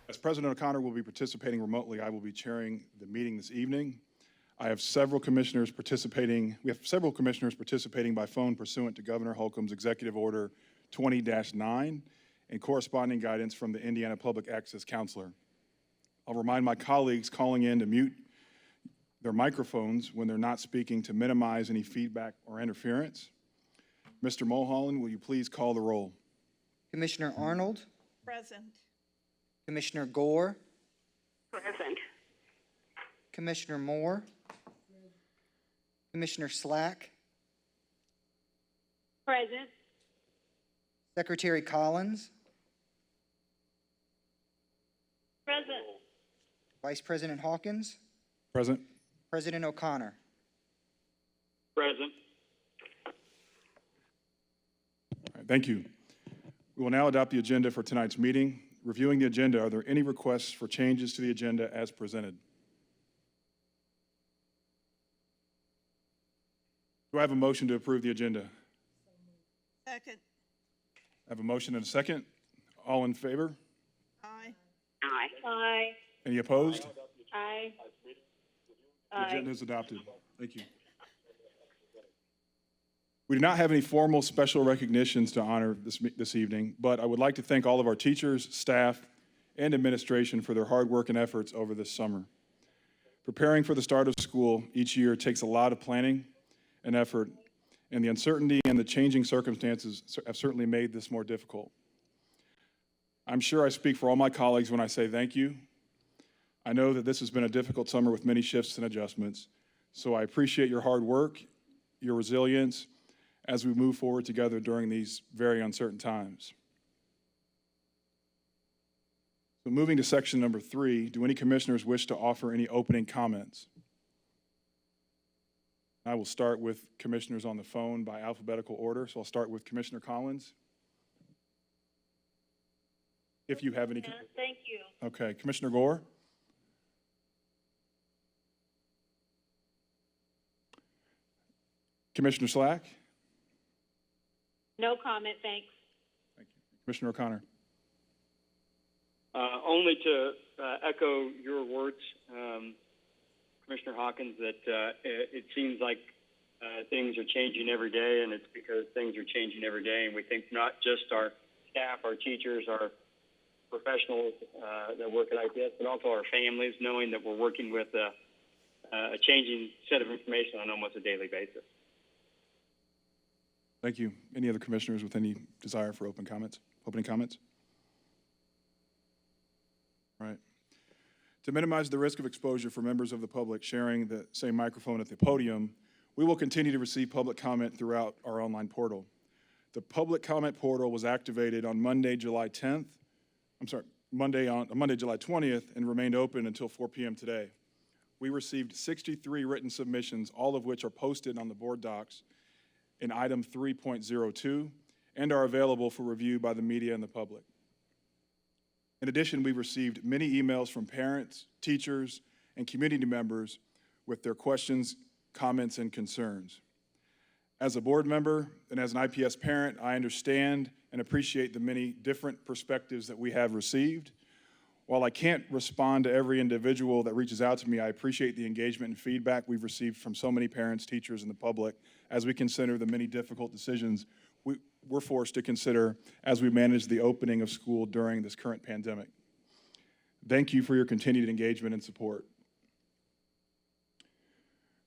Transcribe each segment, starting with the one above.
As President O'Connor will be participating remotely, I will be chairing the meeting this evening. We have several commissioners participating by phone pursuant to Governor Holcomb's Executive Order 20-9 and corresponding guidance from the Indiana Public Access Counselor. I'll remind my colleagues calling in to mute their microphones when they're not speaking to minimize any feedback or interference. Mr. Mulholland, will you please call the roll? Commissioner Arnold? Present. Commissioner Gore? Present. Commissioner Moore? Commissioner Slack? Present. Secretary Collins? Present. Vice President Hawkins? Present. President O'Connor? Present. All right, thank you. We will now adopt the agenda for tonight's meeting. Reviewing the agenda, are there any requests for changes to the agenda as presented? Do I have a motion to approve the agenda? Second. I have a motion and a second. All in favor? Aye. Aye. Aye. Any opposed? Aye. The agenda is adopted. Thank you. We do not have any formal special recognitions to honor this evening, but I would like to thank all of our teachers, staff, and administration for their hard work and efforts over this summer. Preparing for the start of school each year takes a lot of planning and effort, and the uncertainty and the changing circumstances have certainly made this more difficult. I'm sure I speak for all my colleagues when I say thank you. I know that this has been a difficult summer with many shifts and adjustments, so I appreciate your hard work, your resilience, as we move forward together during these very uncertain times. So moving to section number 3, do any commissioners wish to offer any opening comments? I will start with commissioners on the phone by alphabetical order, so I'll start with Commissioner Collins. If you have any. Thank you. Okay, Commissioner Gore? Commissioner Slack? No comment, thanks. Thank you. Commissioner O'Connor? Only to echo your words, Commissioner Hawkins, that it seems like things are changing every day, and it's because things are changing every day, and we think not just our staff, our teachers, our professionals that work at IPS, but also our families, knowing that we're working with a changing set of information on almost a daily basis. Thank you. Any other commissioners with any desire for opening comments? All right. To minimize the risk of exposure for members of the public sharing the same microphone at the podium, we will continue to receive public comment throughout our online portal. The public comment portal was activated on Monday, July 20th, and remained open until 4 p.m. today. We received 63 written submissions, all of which are posted on the board docs in item 3.02 and are available for review by the media and the public. In addition, we've received many emails from parents, teachers, and community members with their questions, comments, and concerns. As a board member and as an IPS parent, I understand and appreciate the many different perspectives that we have received. While I can't respond to every individual that reaches out to me, I appreciate the engagement and feedback we've received from so many parents, teachers, and the public as we consider the many difficult decisions we're forced to consider as we manage the opening of school during this current pandemic. Thank you for your continued engagement and support.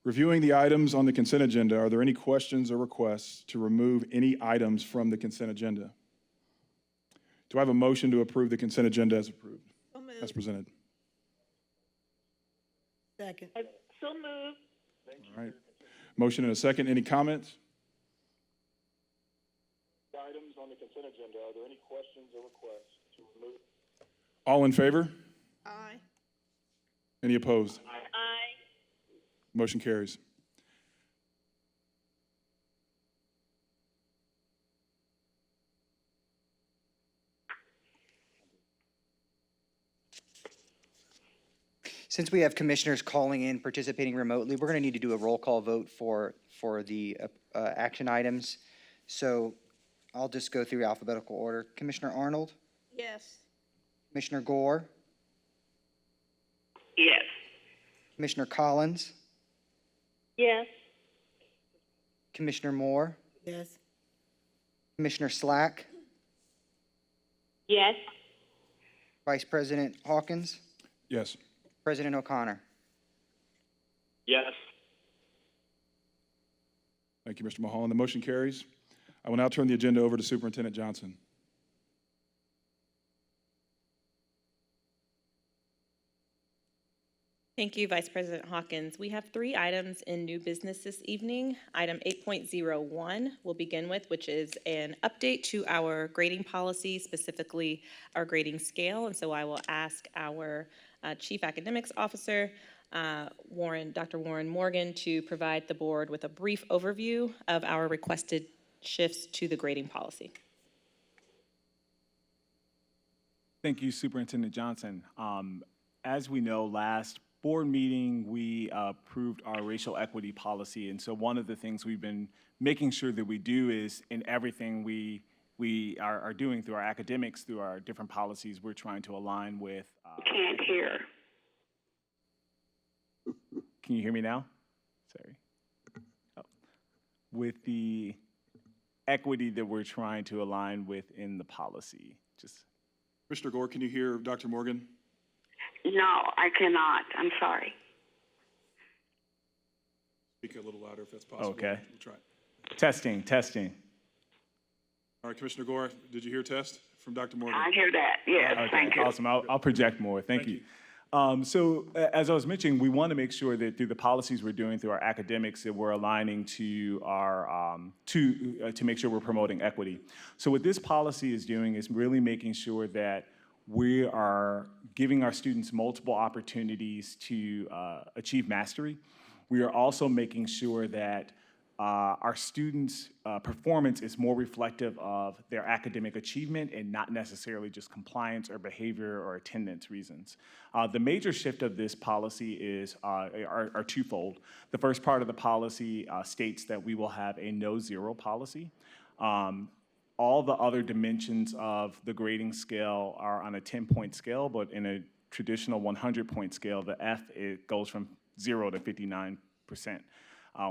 Reviewing the items on the consent agenda, are there any questions or requests to remove any items from the consent agenda? Do I have a motion to approve the consent agenda as approved? So moved. As presented. Second. So moved. All right. Motion and a second. Any comments? Items on the consent agenda, are there any questions or requests to remove? All in favor? Aye. Any opposed? Aye. Motion carries. Since we have commissioners calling in, participating remotely, we're going to need to do a roll call vote for the action items. So I'll just go through alphabetical order. Commissioner Arnold? Yes. Commissioner Gore? Yes. Commissioner Collins, Yes. Commissioner Moore, Yes. Commissioner Slack, Yes. Vice President Hawkins, Yes. President O'Connor. Yes. Thank you, Mr. Mulholland. The motion carries. I will now turn the agenda over to Superintendent Johnson. Thank you, Vice President Hawkins. We have 3 items in new business this evening. Item 8.01 we'll begin with, which is an update to our grading policy, specifically our grading scale. And so I will ask our Chief Academics Officer, Dr. Warren Morgan, to provide the board with a brief overview of our requested shifts to the grading policy. Thank you, Superintendent Johnson. As we know, last board meeting, we approved our racial equity policy. And so one of the things we've been making sure that we do is in everything we are doing through our academics, through our different policies, we're trying to align with. Can't hear. Can you hear me now? Sorry. Oh. With the equity that we're trying to align with in the policy. Commissioner Gore, can you hear Dr. Morgan? No, I cannot. I'm sorry. Speak a little louder if that's possible. Okay. We'll try it. Testing. All right, Commissioner Gore, did you hear test from Dr. Morgan? I hear that. Yes, Okay, thank you. awesome. I'll project more. Thank you. So as I was mentioning, we want to make sure that through the policies we're doing through our academics that we're aligning to our to make sure we're promoting equity. So what this policy is doing is really making sure that we are giving our students multiple opportunities to achieve mastery. We are also making sure that our students' performance is more reflective of their academic achievement and not necessarily just compliance or behavior or attendance reasons. The major shift of this policy is are twofold. The first part of the policy states that we will have a no-zero policy. All the other dimensions of the grading scale are on a 10-point scale, but in a traditional 100-point scale, the F, it goes from 0 to 59%.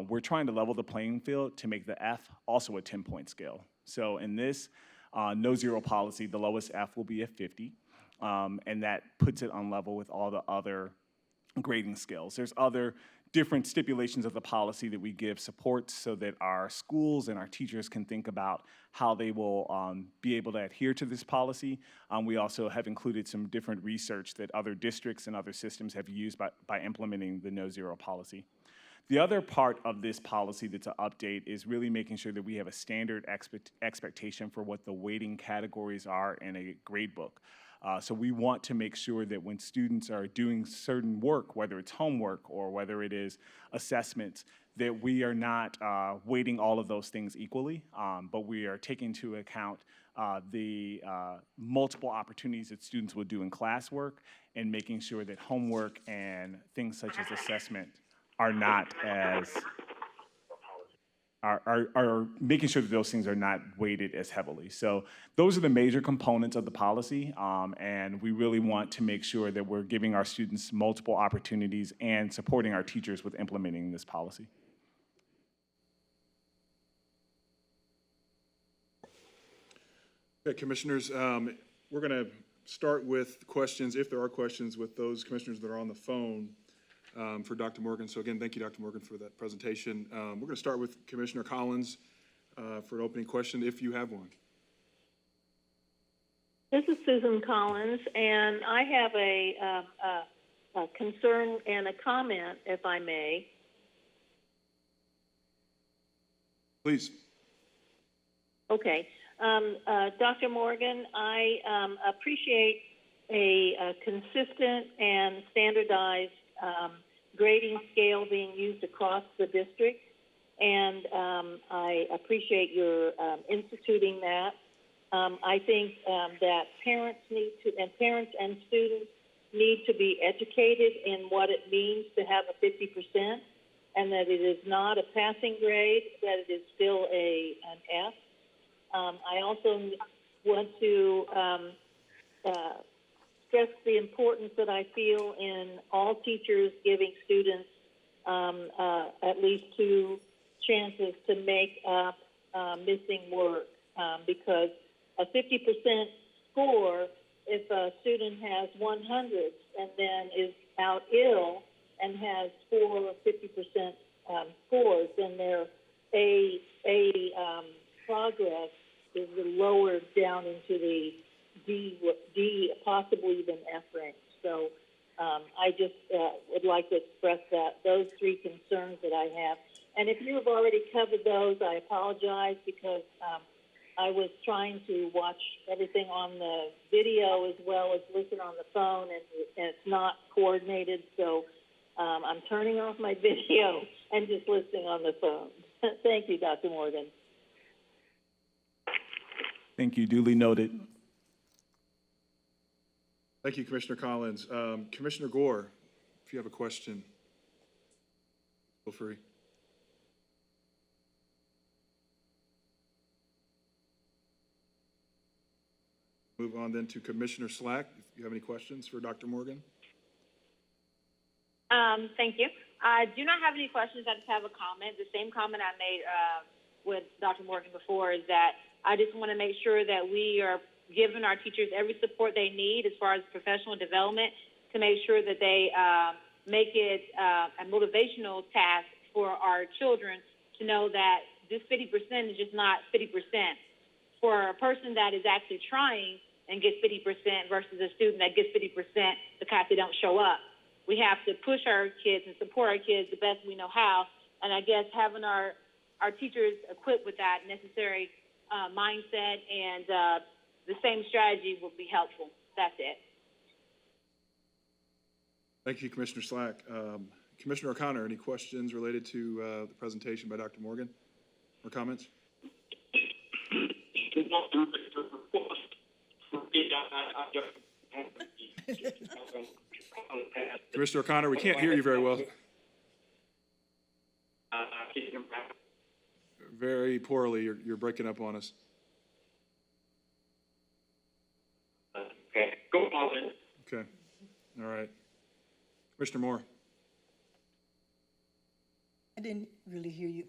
We're trying to level the playing field to make the F also a 10-point scale. So in this no-zero policy, the lowest F will be a 50, and that puts it on level with all the other grading scales. There's other different stipulations of the policy that we give support so that our schools and our teachers can think about how they will be able to adhere to this policy. We also have included some different research that other districts and other systems have used by implementing the no-zero policy. The other part of this policy that's an update is really making sure that we have a standard expectation for what the weighting categories are in a grade book. So we want to make sure that when students are doing certain work, whether it's homework or whether it is assessments, that we are not weighting all of those things equally, but we are taking into account the multiple opportunities that students will do in classwork and making sure that homework and things such as assessment are not as, are making sure that those things are not weighted as heavily. So those are the major components of the policy, and we really want to make sure that we're giving our students multiple opportunities and supporting our teachers with implementing this policy. Okay, commissioners, we're going to start with questions, if there are questions, with those commissioners that are on the phone. For Dr. Morgan. So again, thank you, Dr. Morgan, for that presentation. We're going to start with Commissioner Collins for an opening question, if you have one. This is Susan Collins, and I have a concern and a comment, if I may. Please. Okay. Dr. Morgan, I appreciate a consistent and standardized grading scale being used across the district, and I appreciate your instituting that. I think that parents and students need to be educated in what it means to have a 50%, and that it is not a passing grade, that it is still an F. I also want to stress the importance that I feel in all teachers giving students at least 2 chances to make up missing work, because a 50% score, if a student has 100 and then is out ill and has 4 or 50% scores, then their progress is lowered down into the D, possibly even F range. So I just would like to express those 3 concerns that I have. And if you have already covered those, I apologize, because I was trying to watch everything on the video as well as listen on the phone, and it's not coordinated. So I'm turning off my video and just listening on the phone. Thank you, Dr. Morgan. Thank you, duly noted. Thank you, Commissioner Collins. Commissioner Gore, if you have a question, feel free. Move on then to Commissioner Slack, if you have any questions for Dr. Morgan. Thank you. I do not have any questions. I just have a comment. The same comment I made with Dr. Morgan before is that I just want to make sure that we are giving our teachers every support they need as far as professional development to make sure that they make it a motivational task for our children to know that this 50% is just not 50%. For a person that is actually trying and gets 50% versus a student that gets 50% because they don't show up. We have to push our kids and support our kids the best we know how. And I guess having our teachers equipped with that necessary mindset and the same strategy will be helpful. That's it. Thank you, Commissioner Slack. Commissioner O'Connor, any questions related to the presentation by Dr. Morgan or comments? Commissioner O'Connor, we can't hear you very well. Very poorly. You're breaking up on us. Okay, go on. Okay. All right. Commissioner Moore. I didn't really hear you.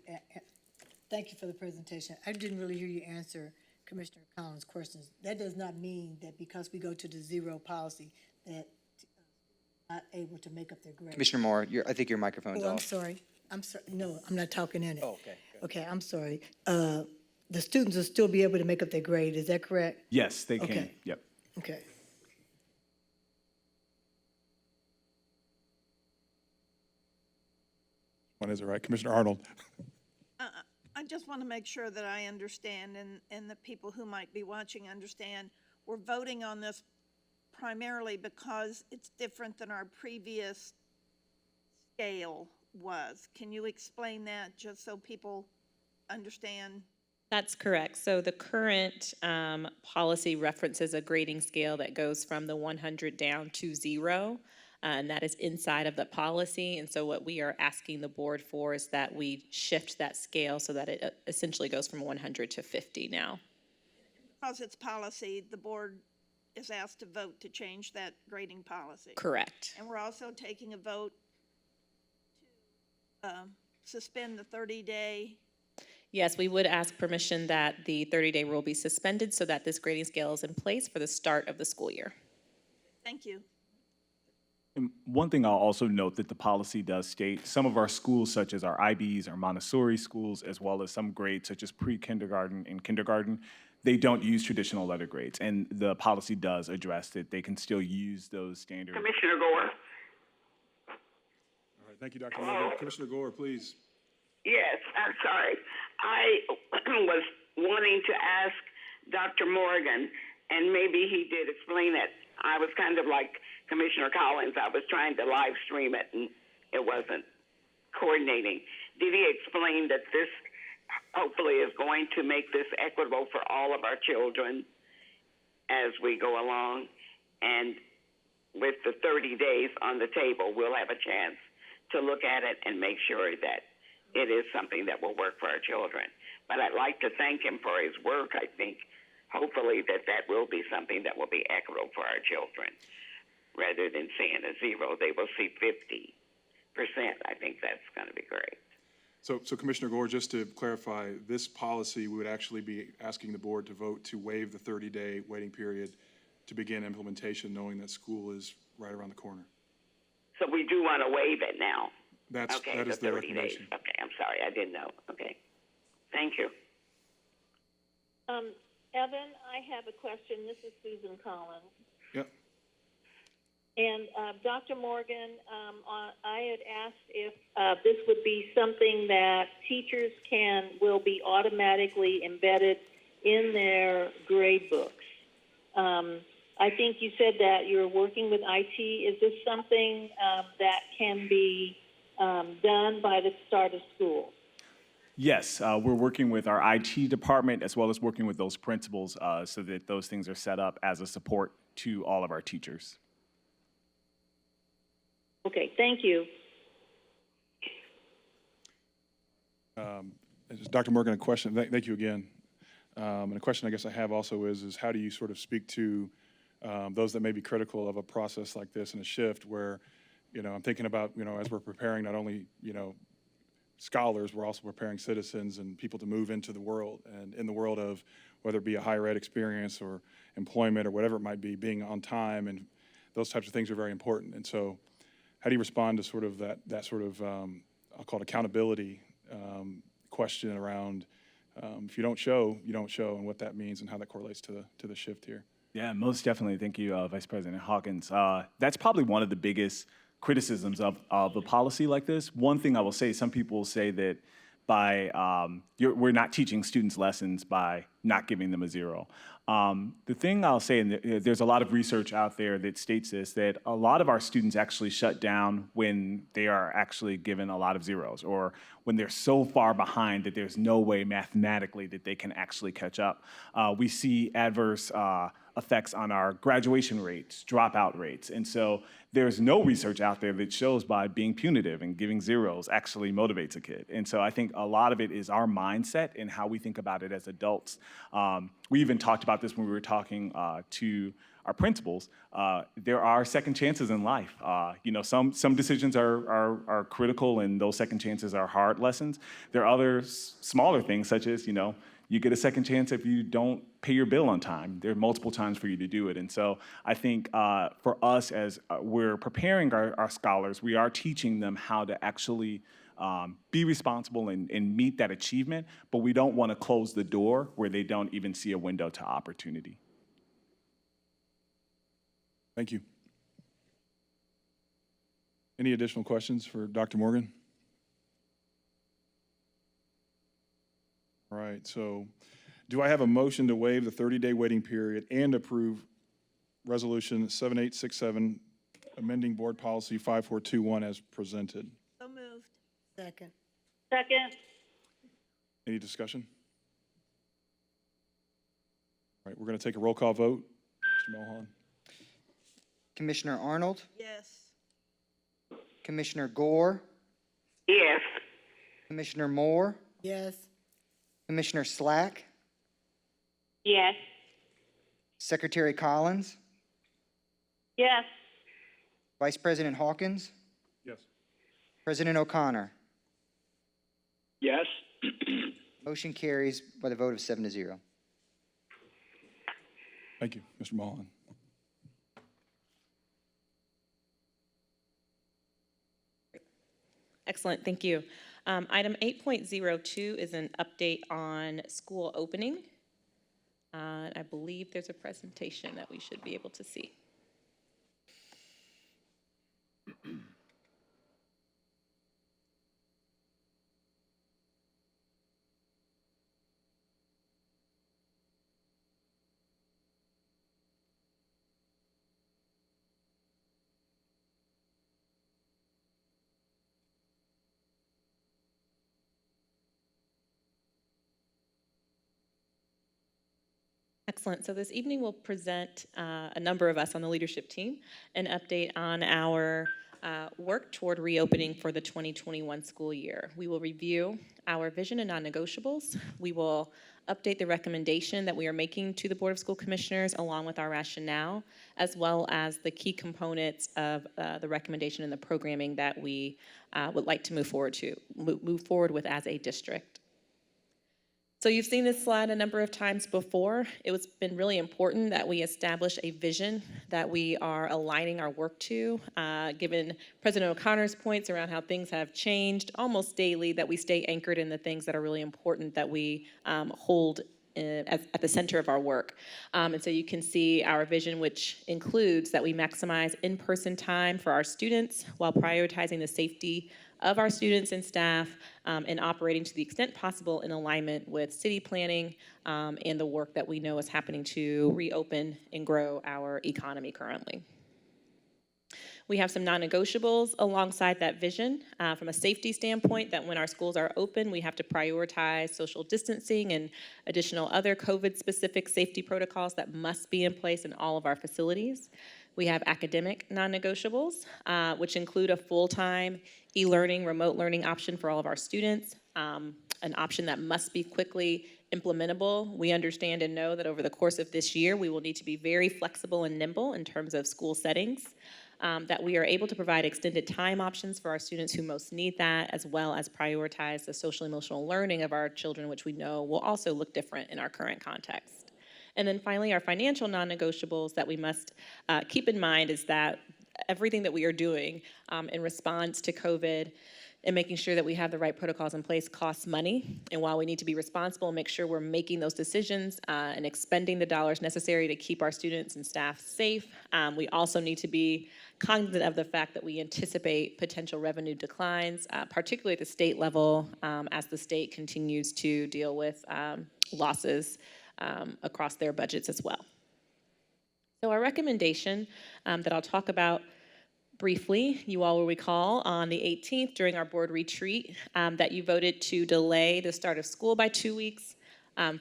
Thank you for the presentation. I didn't really hear you answer Commissioner Collins' questions. That does not mean that because we go to the 0 policy that not able to make up their grade. Commissioner Moore, I think your microphone's Oh, I'm off. sorry. I'm sorry. No, I'm not talking in it. Oh, okay. Okay, I'm sorry. The students will still be able to make up their grade. Is that correct? Yes, they can. Okay. Yep. Okay. One is it right? Commissioner Arnold. I just want to make sure that I understand and the people who might be watching understand. We're voting on this primarily because it's different than our previous scale was. Can you explain that just so people understand? That's correct. So the current policy references a grading scale that goes from the 100 down to 0, and that is inside of the policy. And so what we are asking the board for is that we shift that scale so that it essentially goes from 100 to 50 now. Because it's policy, the board is asked to vote to change that grading policy. Correct. And we're also taking a vote to suspend the 30-day. Yes, we would ask permission that the 30-day rule be suspended so that this grading scale is in place for the start of the school year. Thank you. And one thing I'll also note that the policy does state some of our schools, such as our IBs, our Montessori schools, as well as some grades such as pre-kindergarten and kindergarten, they don't use traditional letter grades. And the policy does address that they can still use those standard. Commissioner Gore. All right. Thank you, Dr. Morgan. Commissioner Gore, please. Yes, I'm sorry. I was wanting to ask Dr. Morgan, and maybe he did explain it. I was kind of like Commissioner Collins. I was trying to live stream it, and it wasn't coordinating. Did he explain that this hopefully is going to make this equitable for all of our children as we go along? And with the 30 days on the table, we'll have a chance to look at it and make sure that it is something that will work for our children. But I'd like to thank him for his work. I think hopefully that will be something that will be equitable for our children. rather than seeing a zero. They will see 50%. I think that's going to be great. So Commissioner Gore, just to clarify, this policy, we would actually be asking the board to vote to waive the 30-day waiting period to begin implementation, knowing that school is right around the corner. So we do want to waive it now. That is the the 30 days. recommendation. Okay, I'm sorry, I didn't know. Okay, thank you. Evan, I have a question. This is Susan Collins. Yep. And Dr. Morgan, I had asked if this would be something that teachers will be automatically embedded in their grade books. I think you said that you're working with IT. Is this something that can be done by the start of school? Yes, we're working with our IT department as well as working with those principals so that those things are set up as a support to all of our teachers. Okay, thank you. Dr. Morgan, a question. Thank you again. And a question I guess I have also is how do you sort of speak to those that may be critical of a process like this and a shift where, I'm thinking about, as we're preparing not only, scholars, we're also preparing citizens and people to move into the world, and in the world of whether it be a higher ed experience or employment or whatever it might be, being on time and those types of things are very important. And so how do you respond to sort of that sort of, I'll call it accountability question around if you don't show, you don't show, and what that means and how that correlates to the shift here? Yeah, most definitely. Thank you, Vice President Hawkins. That's probably one of the biggest criticisms of a policy like this. One thing I will say, some people say that we're not teaching students lessons by not giving them a zero. The thing I'll say, and there's a lot of research out there that states this, that a lot of our students actually shut down when they are actually given a lot of zeros, or when they're so far behind that there's no way mathematically that they can actually catch up. We see adverse effects on our graduation rates, dropout rates. And so there's no research out there that shows by being punitive and giving zeros actually motivates a kid. And so I think a lot of it is our mindset and how we think about it as adults. We even talked about this when we were talking to our principals. There are second chances in life. Some decisions are critical, and those second chances are hard lessons. There are other smaller things, such as, you get a second chance if you don't pay your bill on time. There are multiple times for you to do it. And so I think for us, as we're preparing our scholars, we are teaching them how to actually be responsible and meet that achievement, but we don't want to close the door where they don't even see a window to opportunity. Thank you. Any additional questions for Dr. Morgan? All right, so do I have a motion to waive the 30-day waiting period and approve Resolution 7867, amending Board Policy 5421 as presented? So moved. Second. Second. Any discussion? All right, we're going to take a roll call vote. Mr. Mulholland? Commissioner Arnold, Yes. Commissioner Gore, Yes. Commissioner Moore, Yes. Commissioner Slack, Yes. Secretary Collins, Yes. Vice President Hawkins, Yes. President O'Connor. Yes. Motion carries by the vote of 7-0. Thank you, Mr. Mulholland. Excellent, thank you. Item 8.02 is an update on school opening. I believe there's a presentation that we should be able to see. Excellent. So this evening we'll present, a number of us on the leadership team, an update on our work toward reopening for the 2021 school year. We will review our vision and non-negotiables. We will update the recommendation that we are making to the Board of School Commissioners along with our rationale, as well as the key components of the recommendation and the programming that we would like to move forward with as a district. So you've seen this slide a number of times before. It's been really important that we establish a vision that we are aligning our work to, given President O'Connor's points around how things have changed almost daily, that we stay anchored in the things that are really important that we hold at the center of our work. And so you can see our vision, which includes that we maximize in-person time for our students while prioritizing the safety of our students and staff, and operating to the extent possible in alignment with city planning and the work that we know is happening to reopen and grow our economy currently. We have some non-negotiables alongside that vision from a safety standpoint, that when our schools are open, we have to prioritize social distancing and additional other COVID-specific safety protocols that must be in place in all of our facilities. We have academic non-negotiables, which include a full-time e-learning, remote learning option for all of our students, an option that must be quickly implementable. We understand and know that over the course of this year, we will need to be very flexible and nimble in terms of school settings, that we are able to provide extended time options for our students who most need that, as well as prioritize the social emotional learning of our children, which we know will also look different in our current context. And then finally, our financial non-negotiables that we must keep in mind is that everything that we are doing in response to COVID and making sure that we have the right protocols in place costs money. And while we need to be responsible and make sure we're making those decisions and expending the dollars necessary to keep our students and staff safe, we also need to be cognizant of the fact that we anticipate potential revenue declines, particularly at the state level, as the state continues to deal with losses across their budgets as well. So our recommendation that I'll talk about briefly, you all will recall on the 18th during our board retreat that you voted to delay the start of school by 2 weeks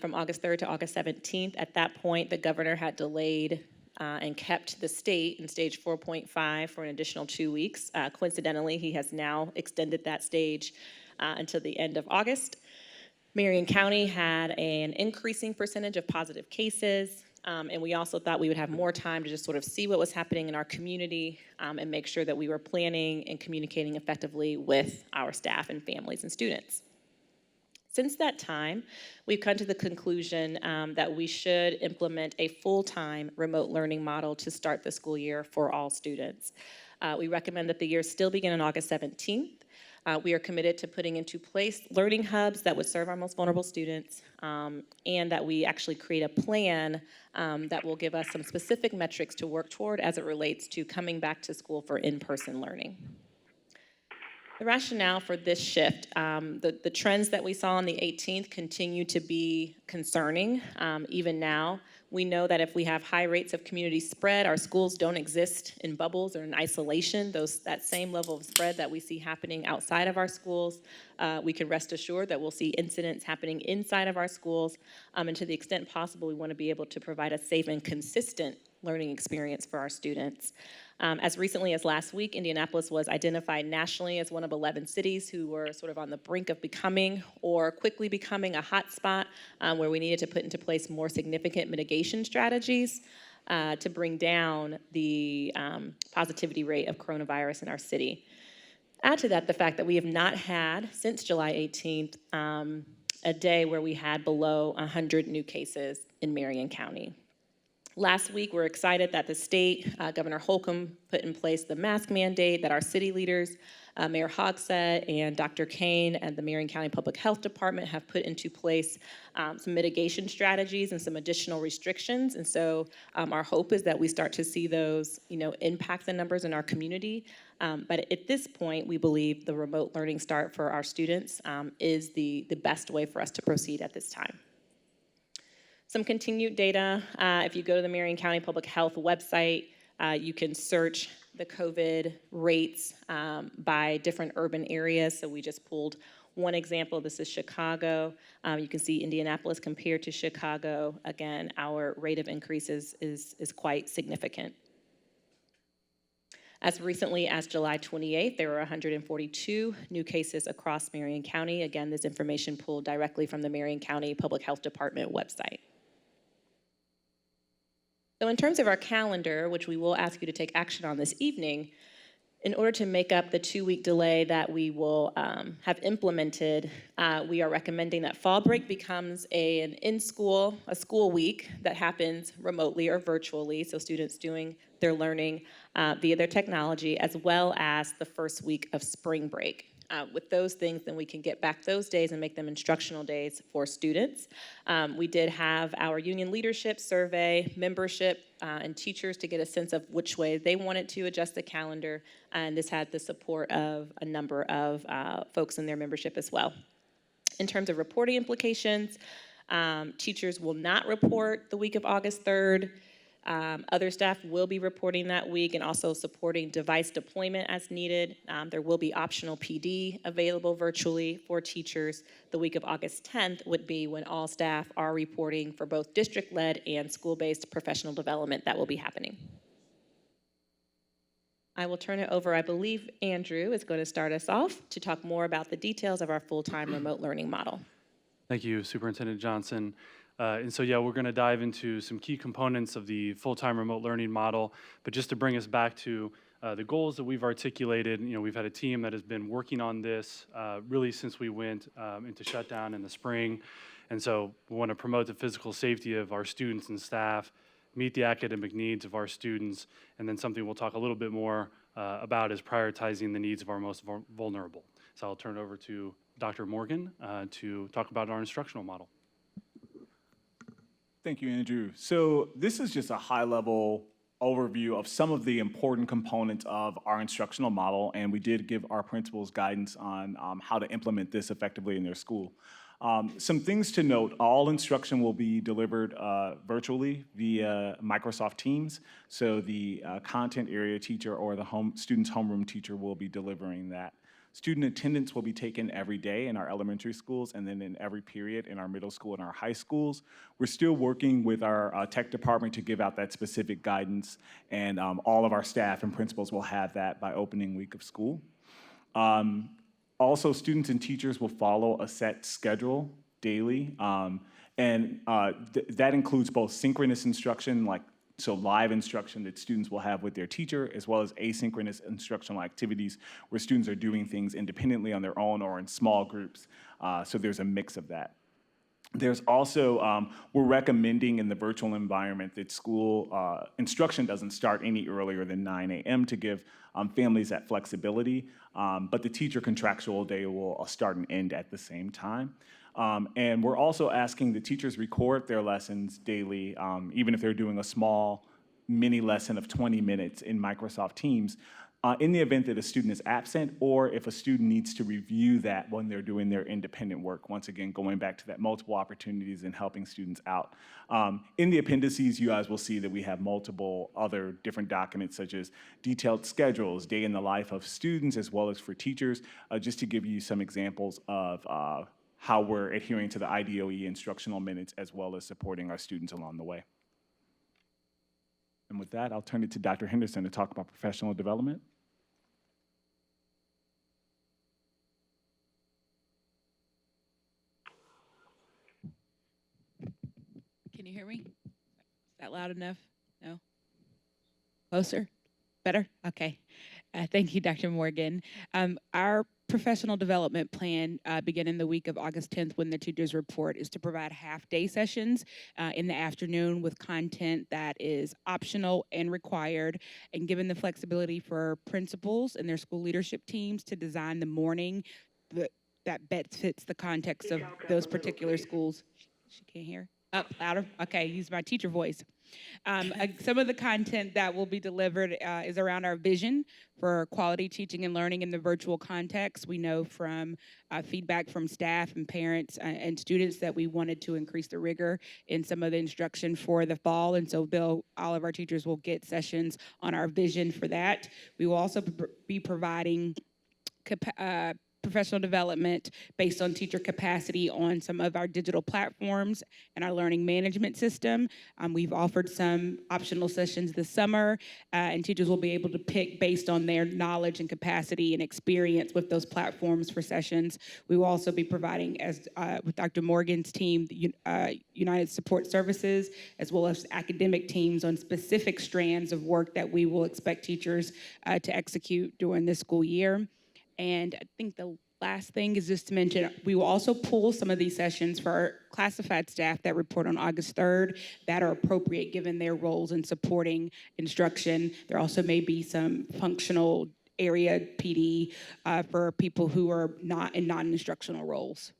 from August 3rd to August 17th. At that point, the governor had delayed and kept the state in stage 4.5 for an additional 2 weeks. Coincidentally, he has now extended that stage until the end of August. Marion County had an increasing percentage of positive cases, and we also thought we would have more time to just sort of see what was happening in our community and make sure that we were planning and communicating effectively with our staff and families and students. Since that time, we've come to the conclusion that we should implement a full-time remote learning model to start the school year for all students. We recommend that the year still begin on August 17th. We are committed to putting into place learning hubs that would serve our most vulnerable students, and that we actually create a plan that will give us some specific metrics to work toward as it relates to coming back to school for in-person learning. The rationale for this shift, the trends that we saw on the 18th continue to be concerning even now. We know that if we have high rates of community spread, our schools don't exist in bubbles or in isolation. That same level of spread that we see happening outside of our schools, we can rest assured that we'll see incidents happening inside of our schools. And to the extent possible, we want to be able to provide a safe and consistent learning experience for our students. As recently as last week, Indianapolis was identified nationally as one of 11 cities who were sort of on the brink of becoming or quickly becoming a hotspot where we needed to put into place more significant mitigation strategies to bring down the positivity rate of coronavirus in our city. Add to that the fact that we have not had, since July 18th, a day where we had below 100 new cases in Marion County. Last week, we're excited that the state, Governor Holcomb, put in place the mask mandate, that our city leaders, Mayor Hogsett and Dr. Kane and the Marion County Public Health Department have put into place some mitigation strategies and some additional restrictions. And so our hope is that we start to see those, impact the numbers in our community. But at this point, we believe the remote learning start for our students is the best way for us to proceed at this time. Some continued data, if you go to the Marion County Public Health website, you can search the COVID rates by different urban areas. So we just pulled one example. This is Chicago. You can see Indianapolis compared to Chicago. Again, our rate of increase is quite significant. As recently as July 28th, there were 142 new cases across Marion County. Again, this information pulled directly from the Marion County Public Health Department website. So in terms of our calendar, which we will ask you to take action on this evening, in order to make up the 2-week delay that we will have implemented, we are recommending that fall break becomes a school week that happens remotely or virtually, so students doing their learning via their technology, as well as the first week of spring break. With those things, then we can get back those days and make them instructional days for students. We did have our union leadership survey membership and teachers to get a sense of which way they wanted to adjust the calendar, and this had the support of a number of folks in their membership as well. In terms of reporting implications, teachers will not report the week of August 3rd. Other staff will be reporting that week and also supporting device deployment as needed. There will be optional PD available virtually for teachers. The week of August 10th would be when all staff are reporting for both district-led and school-based professional development that will be happening. I will turn it over. I believe Andrew is going to start us off to talk more about the details of our full-time remote learning model. Thank you, Superintendent Johnson. And so, yeah, we're going to dive into some key components of the full-time remote learning model. But just to bring us back to the goals that we've articulated, we've had a team that has been working on this really since we went into shutdown in the spring. And so we want to promote the physical safety of our students and staff, meet the academic needs of our students, and then something we'll talk a little bit more about is prioritizing the needs of our most vulnerable. So I'll turn it over to Dr. Morgan to talk about our instructional model. Thank you, Andrew. So this is just a high-level overview of some of the important components of our instructional model, and we did give our principals guidance on how to implement this effectively in their school. Some things to note: all instruction will be delivered virtually via Microsoft Teams, so the content area teacher or the student's homeroom teacher will be delivering that. Student attendance will be taken every day in our elementary schools and then in every period in our middle school and our high schools. We're still working with our tech department to give out that specific guidance, and all of our staff and principals will have that by opening week of school. Also, students and teachers will follow a set schedule daily, and that includes both synchronous instruction, so live instruction that students will have with their teacher, as well as asynchronous instructional activities where students are doing things independently on their own or in small groups. So there's a mix of that. There's also, we're recommending in the virtual environment that school instruction doesn't start any earlier than 9 a.m. to give families that flexibility, but the teacher contractual day will start and end at the same time. And we're also asking the teachers record their lessons daily, even if they're doing a small mini lesson of 20 minutes in Microsoft Teams, in the event that a student is absent or if a student needs to review that when they're doing their independent work. Once again, going back to that multiple opportunities and helping students out. In the appendices, you guys will see that we have multiple other different documents, such as detailed schedules, day in the life of students, as well as for teachers, just to give you some examples of how we're adhering to the IDOE instructional minutes, as well as supporting our students along the way. And with that, I'll turn it to Dr. Henderson to talk about professional development. Can you hear me? Is that loud enough? No? Closer? Better? Okay. Thank you, Dr. Morgan. Our professional development plan beginning the week of August 10th when the teachers report is to provide half-day sessions in the afternoon with content that is optional and required, and given the flexibility for principals and their school leadership teams to design the morning that best fits the context of those particular schools. She can't hear? Up, louder? Okay, use my teacher voice. Some of the content that will be delivered is around our vision for quality teaching and learning in the virtual context. We know from feedback from staff and parents and students that we wanted to increase the rigor in some of the instruction for the fall, and so all of our teachers will get sessions on our vision for that. We will also be providing professional development based on teacher capacity on some of our digital platforms and our learning management system. We've offered some optional sessions this summer, and teachers will be able to pick based on their knowledge and capacity and experience with those platforms for sessions. We will also be providing, as with Dr. Morgan's team, United Support Services, as well as academic teams on specific strands of work that we will expect teachers to execute during this school year. And I think the last thing is just to mention, we will also pull some of these sessions for our classified staff that report on August 3rd that are appropriate given their roles in supporting instruction. There also may be some functional area PD for people who are not in non-instructional roles.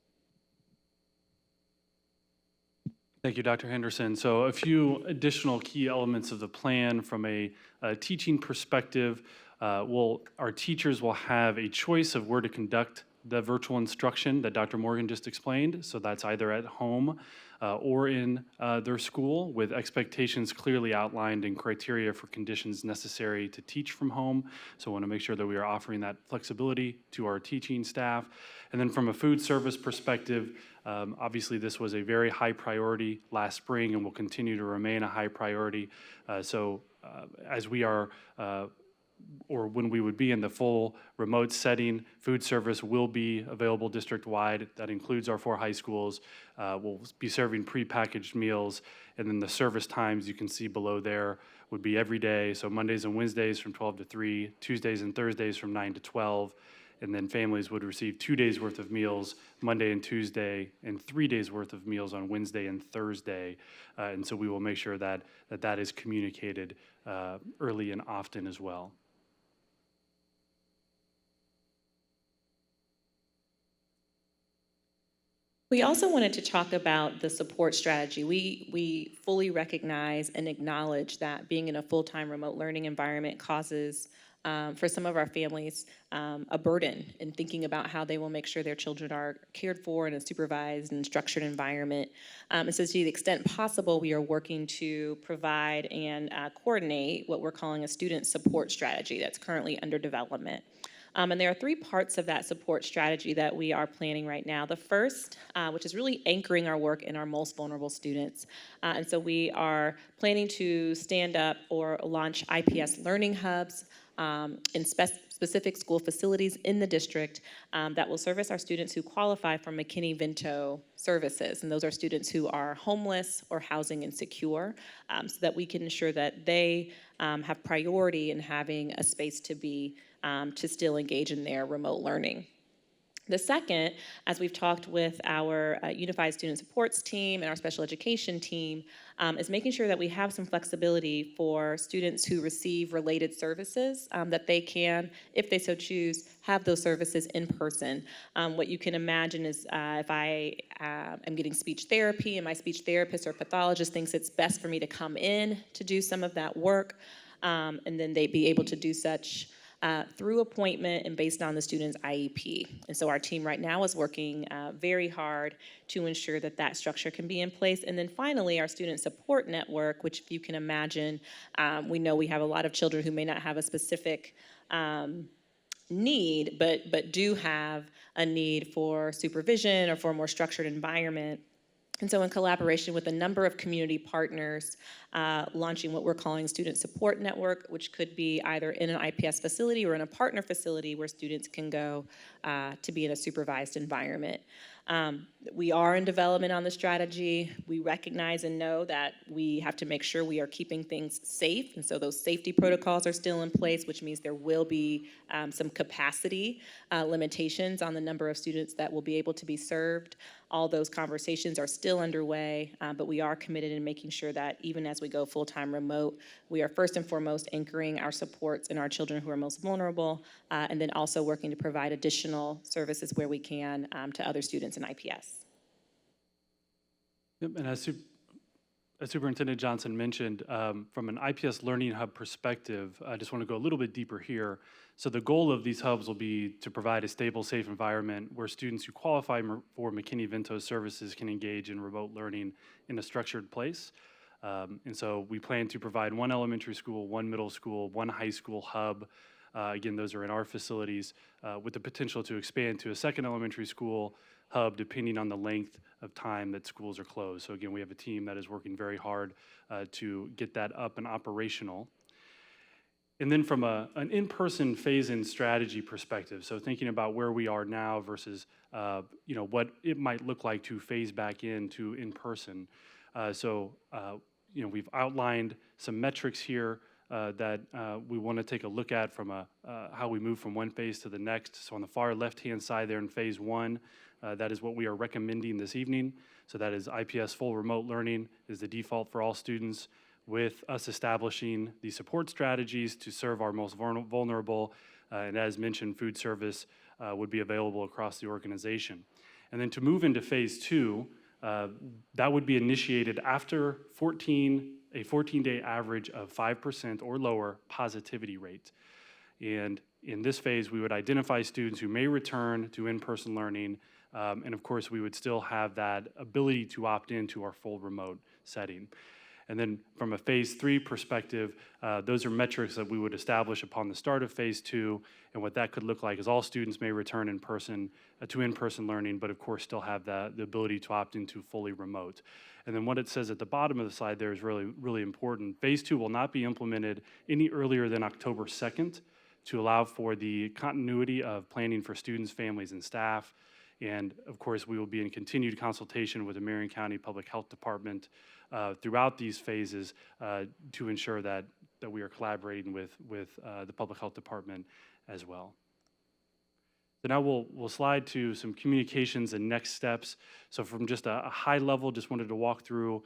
Thank you, Dr. Henderson. So a few additional key elements of the plan from a teaching perspective. Our teachers will have a choice of where to conduct the virtual instruction that Dr. Morgan just explained. So that's either at home or in their school, with expectations clearly outlined and criteria for conditions necessary to teach from home. So I want to make sure that we are offering that flexibility to our teaching staff. And then from a food service perspective, obviously this was a very high priority last spring and will continue to remain a high priority. As we are or when we would be in the full remote setting, food service will be available district-wide. That includes our 4 high schools. We'll be serving prepackaged meals, and then the service times you can see below there would be every day. So Mondays and Wednesdays from 12 to 3, Tuesdays and Thursdays from 9 to 12, and then families would receive 2 days worth of meals Monday and Tuesday, and 3 days worth of meals on Wednesday and Thursday. And so we will make sure that that is communicated early and often as well. We also wanted to talk about the support strategy. We fully recognize and acknowledge that being in a full-time remote learning environment causes, for some of our families, a burden in thinking about how they will make sure their children are cared for in a supervised and structured environment. And so to the extent possible, we are working to provide and coordinate what we're calling a student support strategy that's currently under development. And there are 3 parts of that support strategy that we are planning right now. The first, which is really anchoring our work in our most vulnerable students. And so we are planning to stand up or launch IPS learning hubs in specific school facilities in the district that will service our students who qualify for McKinney-Vento services. And those are students who are homeless or housing insecure, so that we can ensure that they have priority in having a space to be to still engage in their remote learning. The second, as we've talked with our Unified Student Supports team and our special education team, is making sure that we have some flexibility for students who receive related services, that they can, if they so choose, have those services in person. What you can imagine is if I am getting speech therapy and my speech therapist or pathologist thinks it's best for me to come in to do some of that work, and then they'd be able to do such through appointment and based on the student's IEP. And so our team right now is working very hard to ensure that that structure can be in place. And then finally, our student support network, which if you can imagine, we know we have a lot of children who may not have a specific need, but do have a need for supervision or for a more structured environment. And so in collaboration with a number of community partners, launching what we're calling Student Support Network, which could be either in an IPS facility or in a partner facility where students can go to be in a supervised environment. We are in development on the strategy. We recognize and know that we have to make sure we are keeping things safe, and so those safety protocols are still in place, which means there will be some capacity limitations on the number of students that will be able to be served. All those conversations are still underway, but we are committed in making sure that even as we go full-time remote, we are first and foremost anchoring our supports in our children who are most vulnerable, and then also working to provide additional services where we can to other students in IPS. Yep, and as Superintendent Johnson mentioned, from an IPS Learning Hub perspective, I just want to go a little bit deeper here. So the goal of these hubs will be to provide a stable, safe environment where students who qualify for McKinney-Vento services can engage in remote learning in a structured place. And so we plan to provide 1 elementary school, 1 middle school, 1 high school hub Again, those are in our facilities with the potential to expand to a second elementary school hub depending on the length of time that schools are closed. So again, we have a team that is working very hard to get that up and operational. And then from an in-person phase-in strategy perspective, so thinking about where we are now versus what it might look like to phase back into in-person. We've outlined some metrics here that we want to take a look at from how we move from one phase to the next. So on the far left-hand side there in phase one, that is what we are recommending this evening. So that is IPS full remote learning is the default for all students, with us establishing the support strategies to serve our most vulnerable, and as mentioned, food service would be available across the organization. And then to move into phase two, that would be initiated after a 14-day average of 5% or lower positivity rate. And in this phase, we would identify students who may return to in-person learning, and of course, we would still have that ability to opt into our full remote setting. And then from a phase three perspective, those are metrics that we would establish upon the start of phase two, and what that could look like is all students may return in person to in-person learning, but of course still have the ability to opt into fully remote. And then what it says at the bottom of the slide there is really, really important. Phase two will not be implemented any earlier than October 2nd to allow for the continuity of planning for students, families, and staff. And of course, we will be in continued consultation with the Marion County Public Health Department throughout these phases to ensure that we are collaborating with the Public Health Department as well. So now we'll slide to some communications and next steps. So from just a high level, just wanted to walk through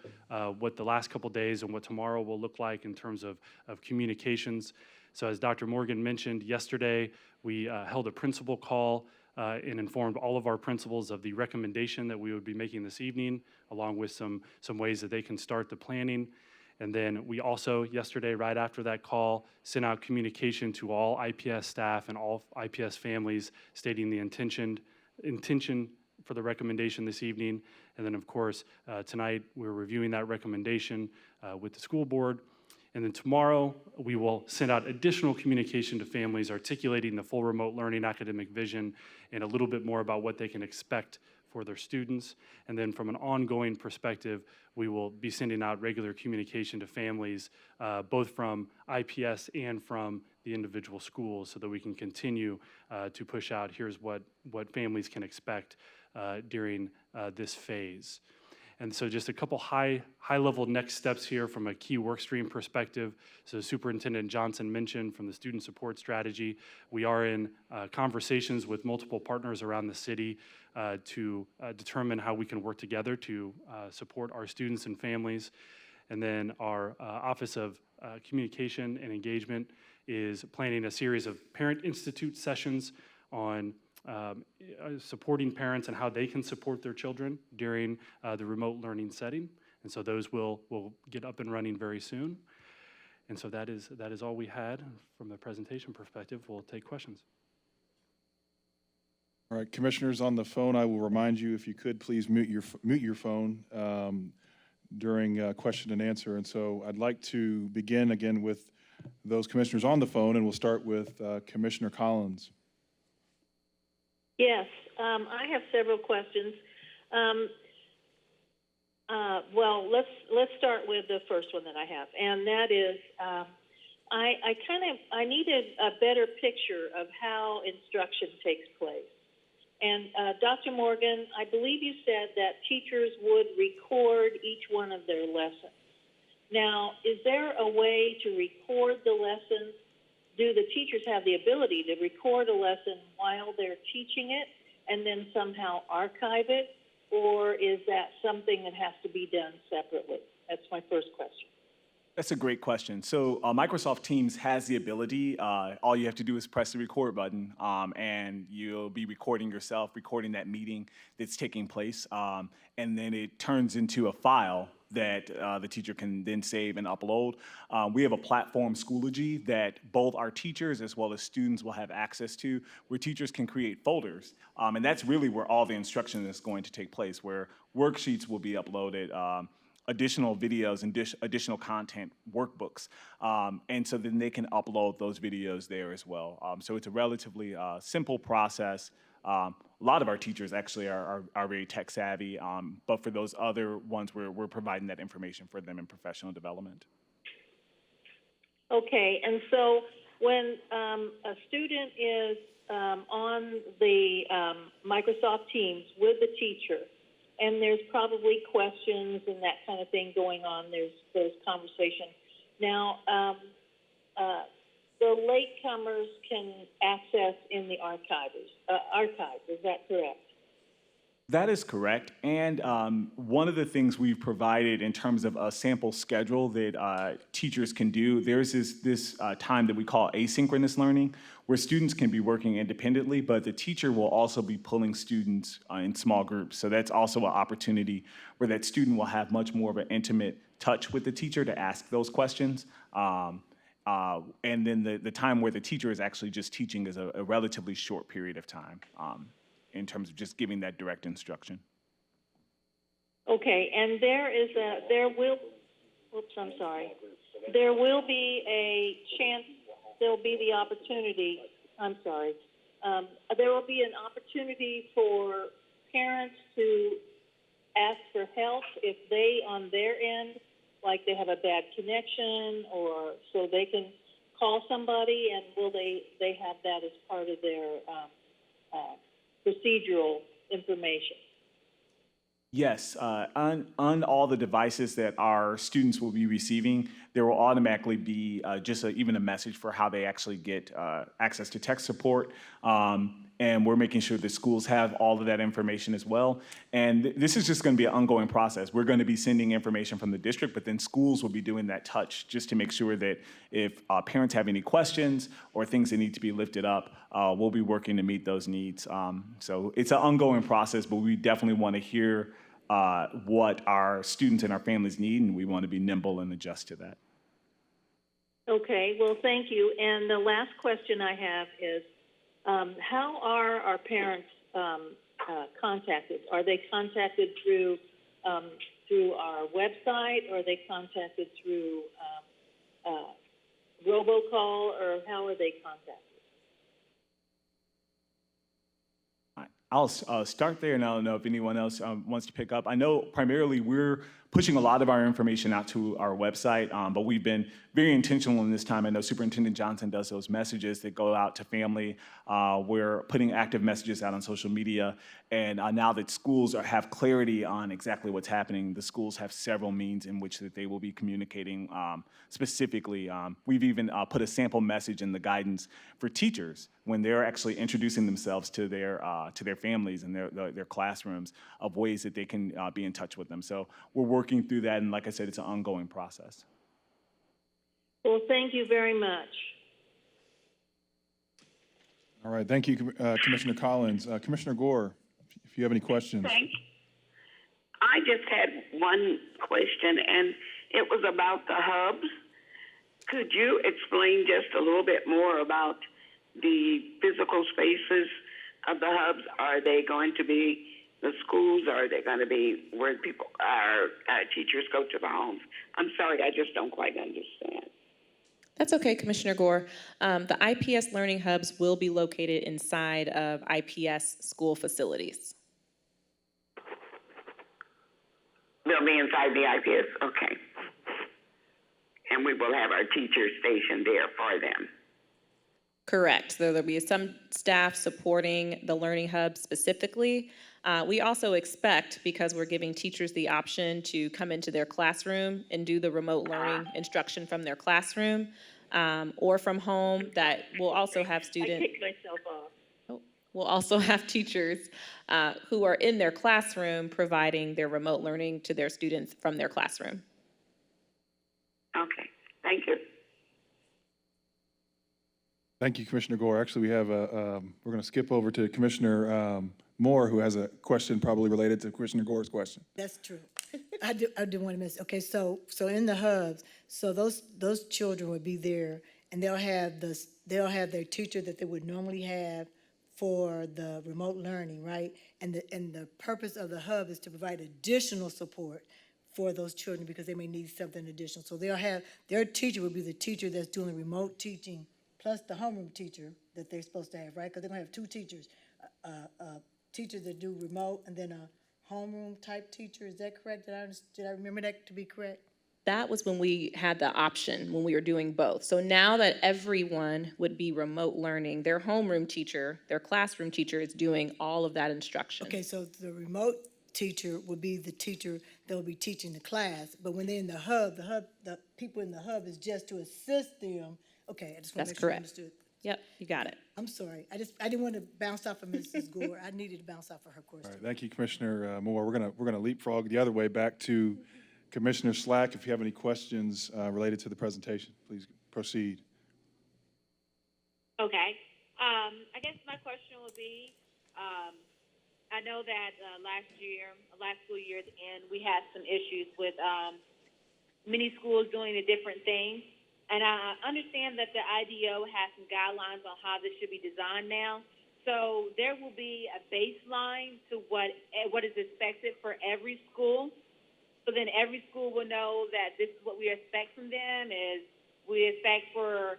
what the last couple days and what tomorrow will look like in terms of communications. So as Dr. Morgan mentioned yesterday, we held a principal call and informed all of our principals of the recommendation that we would be making this evening, along with some ways that they can start the planning. And then we also, yesterday, right after that call, sent out communication to all IPS staff and all IPS families stating the intention for the recommendation this evening. And then, of course, tonight, we're reviewing that recommendation with the school board. And then tomorrow, we will send out additional communication to families articulating the full remote learning academic vision and a little bit more about what they can expect for their students. And then from an ongoing perspective, we will be sending out regular communication to families, both from IPS and from the individual schools, so that we can continue to push out, here's what families can expect during this phase. And so just a couple high-level next steps here from a key workstream perspective. So Superintendent Johnson mentioned from the student support strategy, we are in conversations with multiple partners around the city to determine how we can work together to support our students and families. And then our Office of Communication and Engagement is planning a series of Parent Institute sessions on supporting parents and how they can support their children during the remote learning setting. And so those will get up and running very soon. And so that is all we had from the presentation perspective. We'll take questions. All right, commissioners on the phone, I will remind you, if you could, please mute your phone during question and answer. And so I'd like to begin again with those commissioners on the phone, and we'll start with Commissioner Collins. Yes, I have several questions. Well, let's start with the first one that I have, and that is I needed a better picture of how instruction takes place. And Dr. Morgan, I believe you said that teachers would record each one of their lessons. Now, is there a way to record the lessons? Do the teachers have the ability to record a lesson while they're teaching it and then somehow archive it? Or is that something that has to be done separately? That's my first question. That's a great question. So Microsoft Teams has the ability, all you have to do is press the record button, and you'll be recording yourself, recording that meeting that's taking place, and then it turns into a file that the teacher can then save and upload. We have a platform, Schoology, that both our teachers as well as students will have access to, where teachers can create folders. And that's really where all the instruction is going to take place, where worksheets will be uploaded, additional videos and additional content workbooks. And so then they can upload those videos there as well. So it's a relatively simple process. A lot of our teachers actually are very tech savvy, but for those other ones, we're providing that information for them in professional development. Okay, and so when a student is on the Microsoft Teams with the teacher, and there's probably questions and that kind of thing going on, there's conversation. Now, the latecomers can access in the archive, is that correct? That is correct. And one of the things we've provided in terms of a sample schedule that teachers can do, there's this time that we call asynchronous learning, where students can be working independently, but the teacher will also be pulling students in small groups. So that's also an opportunity where that student will have much more of an intimate touch with the teacher to ask those questions. And then the time where the teacher is actually just teaching is a relatively short period of time. In terms of just giving that direct instruction. Okay, and there will be a chance, there'll be the opportunity, there will be an opportunity for parents to ask for help if they, on their end, like they have a bad connection, or so they can call somebody, and will they have that as part of their procedural information? Yes, on all the devices that our students will be receiving, there will automatically be even a message for how they actually get access to tech support. And we're making sure that schools have all of that information as well. And this is just going to be an ongoing process. We're going to be sending information from the district, but then schools will be doing that touch just to make sure that if parents have any questions or things that need to be lifted up, we'll be working to meet those needs. So it's an ongoing process, but we definitely want to hear what our students and our families need, and we want to be nimble and adjust to that. Okay, well, thank you. And the last question I have is, how are our parents contacted? Are they contacted through our website, or are they contacted through robocall, or how are they contacted? I'll start there, and I don't know if anyone else wants to pick up. I know primarily we're pushing a lot of our information out to our website, but we've been very intentional in this time. I know Superintendent Johnson does those messages that go out to family. We're putting active messages out on social media, and now that schools have clarity on exactly what's happening, the schools have several means in which that they will be communicating specifically. We've even put a sample message in the guidance for teachers when they're actually introducing themselves to their families and their classrooms of ways that they can be in touch with them. So we're working through that, and like I said, it's an ongoing process. Well, thank you very much. All right, thank you, Commissioner Collins. Commissioner Gore, if you have any questions. Thanks. I just had one question, and it was about the hubs. Could you explain just a little bit more about the physical spaces of the hubs? Are they going to be the schools, or are they going to be where teachers go to the homes? I'm sorry, I just don't quite understand. That's okay, Commissioner Gore. The IPS learning hubs will be located inside of IPS school facilities. They'll be inside the IPS? Okay. And we will have our teachers stationed there for them. Correct. There'll be some staff supporting the learning hub specifically. We also expect, because we're giving teachers the option to come into their classroom and do the remote learning instruction from their classroom or from home, that we'll also have students. I kicked myself off. We'll also have teachers who are in their classroom providing their remote learning to their students from their classroom. Okay, thank you. Thank you, Commissioner Gore. Actually, we have we're going to skip over to Commissioner Moore, who has a question probably related to Commissioner Gore's question. That's true. I do want to miss. Okay, so in the hubs, so those children would be there, and they'll have their teacher that they would normally have for the remote learning, right? And the purpose of the hub is to provide additional support for those children because they may need something additional. So they'll have, their teacher will be the teacher that's doing remote teaching plus the homeroom teacher that they're supposed to have, right? Because they're gonna have two teachers, a teacher that do remote and then a homeroom type teacher. Is that correct? Did I remember that to be correct? That was when we had the option, when we were doing both. So now that everyone would be remote learning, their homeroom teacher, their classroom teacher is doing all of that instruction. Okay, so the remote teacher would be the teacher that will be teaching the class, but when they're in the hub, the people in the hub is just to assist them. Okay, I just want That's to make sure I correct. understood. Yep, you got it. I'm sorry, I didn't want to bounce off of Mrs. Gore. I needed to bounce off of her All question. right, thank you, Commissioner Moore. We're gonna leapfrog the other way back to Commissioner Slack. If you have any questions related to the presentation, please proceed. Okay. I guess my question would be, I know that last school year at the end, we had some issues with many schools doing a different thing. And I understand that the IDO has some guidelines on how this should be designed now. So there will be a baseline to what is expected for every school. So then every school will know that this is what we expect from them, is we expect for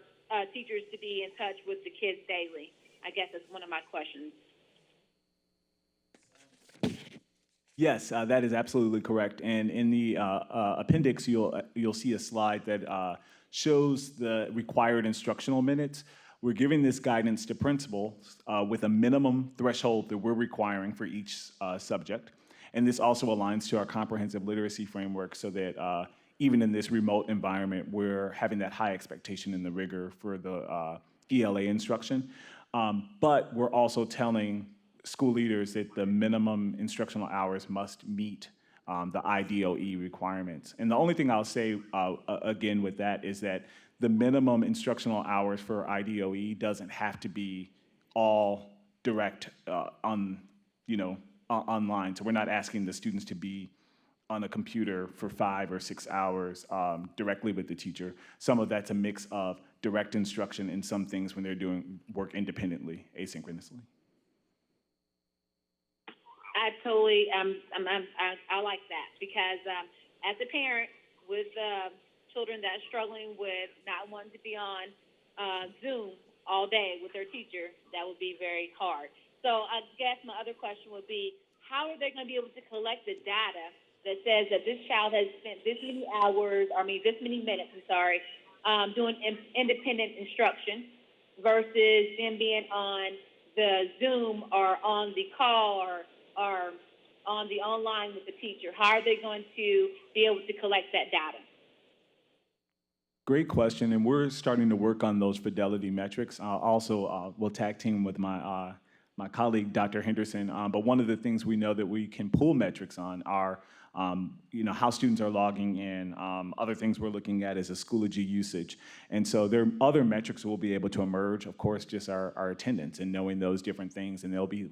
teachers to be in touch with the kids daily. I guess that's one of my questions. Yes, that is absolutely correct. And in the appendix, you'll see a slide that shows the required instructional minutes. We're giving this guidance to principals with a minimum threshold that we're requiring for each subject. And this also aligns to our comprehensive literacy framework so that even in this remote environment, we're having that high expectation and the rigor for the ELA instruction. But we're also telling school leaders that the minimum instructional hours must meet the IDOE requirements. And the only thing I'll say again with that is that the minimum instructional hours for IDOE doesn't have to be all direct online. So we're not asking the students to be on a computer for 5 or 6 hours directly with the teacher. Some of that's a mix of direct instruction and some things when they're doing work independently, asynchronously. I totally, I like that because as a parent with children that are struggling with not wanting to be on Zoom all day with their teacher, that would be very hard. So I guess my other question would be, how are they going to be able to collect the data that says that this child has spent this many hours, this many minutes, doing independent instruction versus them being on the Zoom or on the call or on the online with the teacher? How are they going to be able to collect that data? Great question, and we're starting to work on those fidelity metrics. Also, we'll tag team with my colleague, Dr. Henderson. But one of the things we know that we can pull metrics on are, how students are logging in. Other things we're looking at is a Schoology usage. And so there are other metrics we'll be able to emerge, of course, just our attendance and knowing those different things. And there'll be,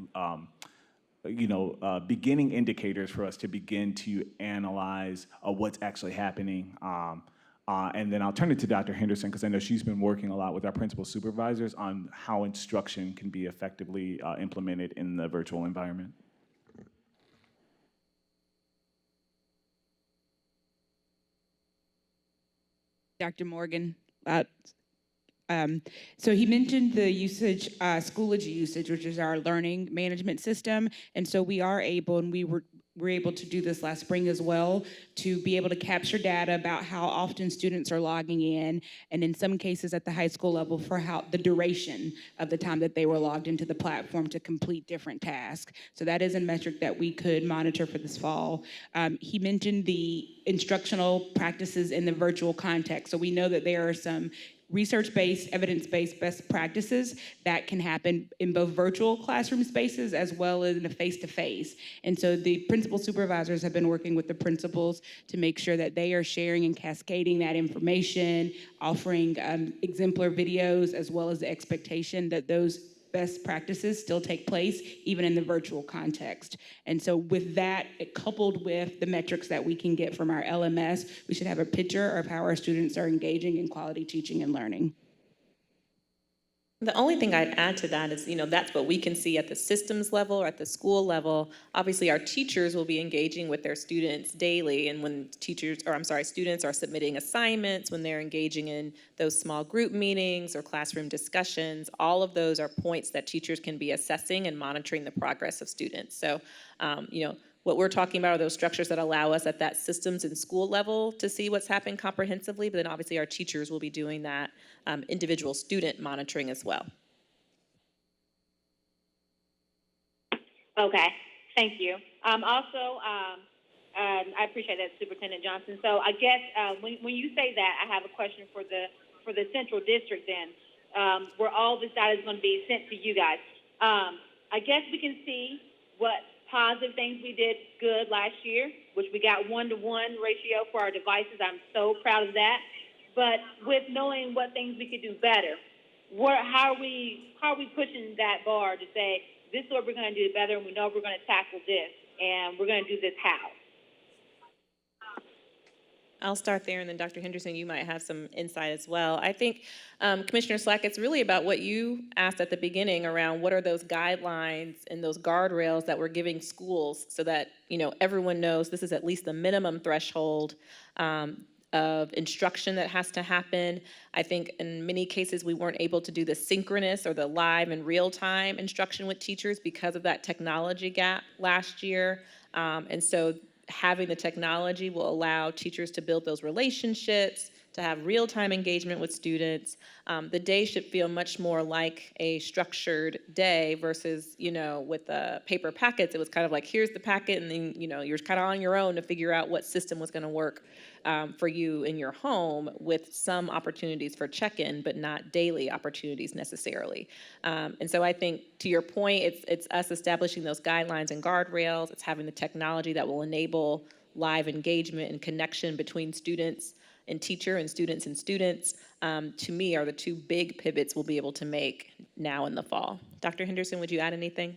beginning indicators for us to begin to analyze what's actually happening. And then I'll turn it to Dr. Henderson because I know she's been working a lot with our principal supervisors on how instruction can be effectively implemented in the virtual environment. Dr. Morgan, so he mentioned the usage, Schoology usage, which is our learning management system. And so we are able, and we were able to do this last spring as well, to be able to capture data about how often students are logging in, and in some cases at the high school level for how the duration of the time that they were logged into the platform to complete different tasks. So that is a metric that we could monitor for this fall. He mentioned the instructional practices in the virtual context. So we know that there are some research-based, evidence-based best practices that can happen in both virtual classroom spaces as well as in a face-to-face. And so the principal supervisors have been working with the principals to make sure that they are sharing and cascading that information, offering exemplar videos, as well as the expectation that those best practices still take place even in the virtual context. And so with that, coupled with the metrics that we can get from our LMS, we should have a picture of how our students are engaging in quality teaching and learning. The only thing I'd add to that is, that's what we can see at the systems level or at the school level. Obviously, our teachers will be engaging with their students daily, and when students are submitting assignments, when they're engaging in those small group meetings or classroom discussions, all of those are points that teachers can be assessing and monitoring the progress of students. So, what we're talking about are those structures that allow us at that systems and school level to see what's happening comprehensively, but then obviously our teachers will be doing that individual student monitoring as well. Okay, thank you. I appreciate that, Superintendent Johnson. So I guess when you say that, I have a question for the central district then, where all this data is going to be sent to you guys. I guess we can see what positive things we did good last year, which we got 1-to-1 ratio for our devices. I'm so proud of that. But with knowing what things we could do better, how are we pushing that bar to say, this is what we're going to do better, and we know we're going to tackle this, and we're going to do this how? I'll start there, and then Dr. Henderson, you might have some insight as well. I think, Commissioner Slack, it's really about what you asked at the beginning around what are those guidelines and those guardrails that we're giving schools so that, everyone knows this is at least the minimum threshold of instruction that has to happen. I think in many cases we weren't able to do the synchronous or the live and real-time instruction with teachers because of that technology gap last year. And so having the technology will allow teachers to build those relationships, to have real-time engagement with students. The day should feel much more like a structured day versus, with the paper packets, it was kind of like, here's the packet, and then, you're kind of on your own to figure out what system was going to work for you in your home, with some opportunities for check-in, but not daily opportunities necessarily. And so I think, to your point, it's us establishing those guidelines and guardrails. It's having the technology that will enable live engagement and connection between students and teacher and students, to me, are the two big pivots we'll be able to make now in the fall. Dr. Henderson, would you add anything?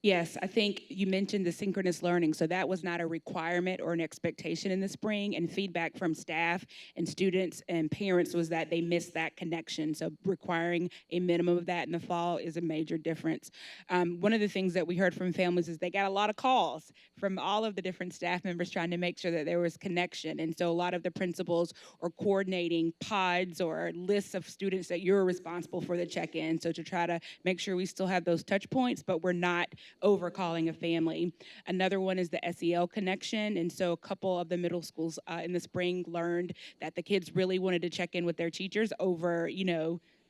Yes, I think you mentioned the synchronous learning. So that was not a requirement or an expectation in the spring, and feedback from staff and students and parents was that they missed that connection. So requiring a minimum of that in the fall is a major difference. One of the things that we heard from families is they got a lot of calls from all of the different staff members trying to make sure that there was connection. And so a lot of the principals are coordinating pods or lists of students that you're responsible for the check-in. So to try to make sure we still have those touch points, but we're not over calling a family. Another one is the SEL connection. And so a couple of the middle schools in the spring learned that the kids really wanted to check in with their teachers over,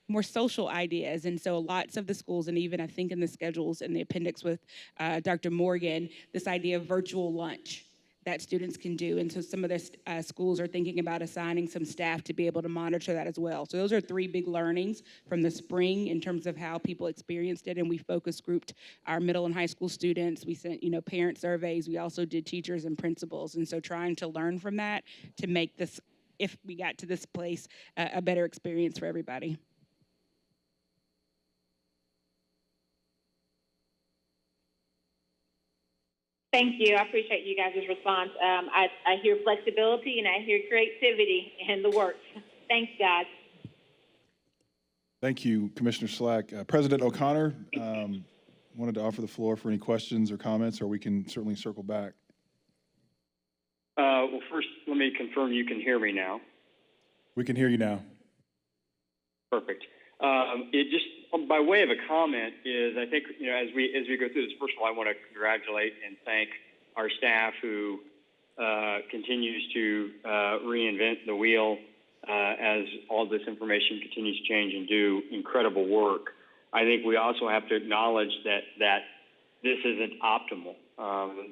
more social ideas. And so lots of the schools, and even I think in the schedules in the appendix with Dr. Morgan, this idea of virtual lunch that students can do. And so some of the schools are thinking about assigning some staff to be able to monitor that as well. So those are three big learnings from the spring in terms of how people experienced it. And we focus grouped our middle and high school students. We sent, parent surveys. We also did teachers and principals. And so trying to learn from that to make this, if we got to this place, a better experience for everybody. Thank you. I appreciate you guys' response. I hear flexibility and I hear creativity in the works. Thanks, guys. Thank you, Commissioner Slack. President O'Connor wanted to offer the floor for any questions or comments, or we can certainly circle back. Well, first, let me confirm you can hear me now. We can hear you now. Perfect. It just, by way of a comment, is I think, as we go through this, first of all, I want to congratulate and thank our staff who continues to reinvent the wheel as all this information continues to change and do incredible work. I think we also have to acknowledge that this isn't optimal,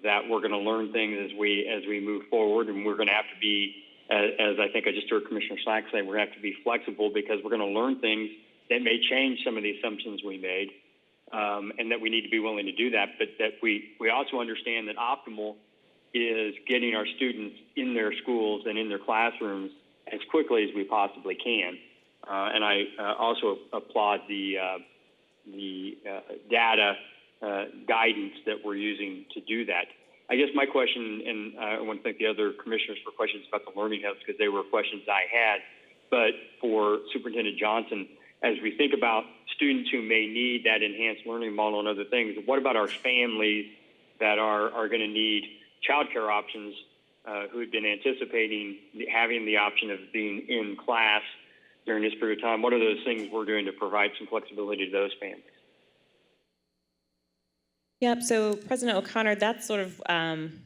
that we're going to learn things as we move forward, and we're going to have to be, as I think I just heard Commissioner Slack say, we're going to have to be flexible because we're going to learn things that may change some of the assumptions we made, and that we need to be willing to do that, but that we also understand that optimal is getting our students in their schools and in their classrooms as quickly as we possibly can. And I also applaud the data guidance that we're using to do that. I guess my question, and I want to thank the other commissioners for questions about the learning hubs because they were questions I had, but for Superintendent Johnson, as we think about students who may need that enhanced learning model and other things, what about our families that are going to need childcare options, who had been anticipating having the option of being in class during this period of time? What are those things we're doing to provide some flexibility to those families? Yep, so President O'Connor, that's sort of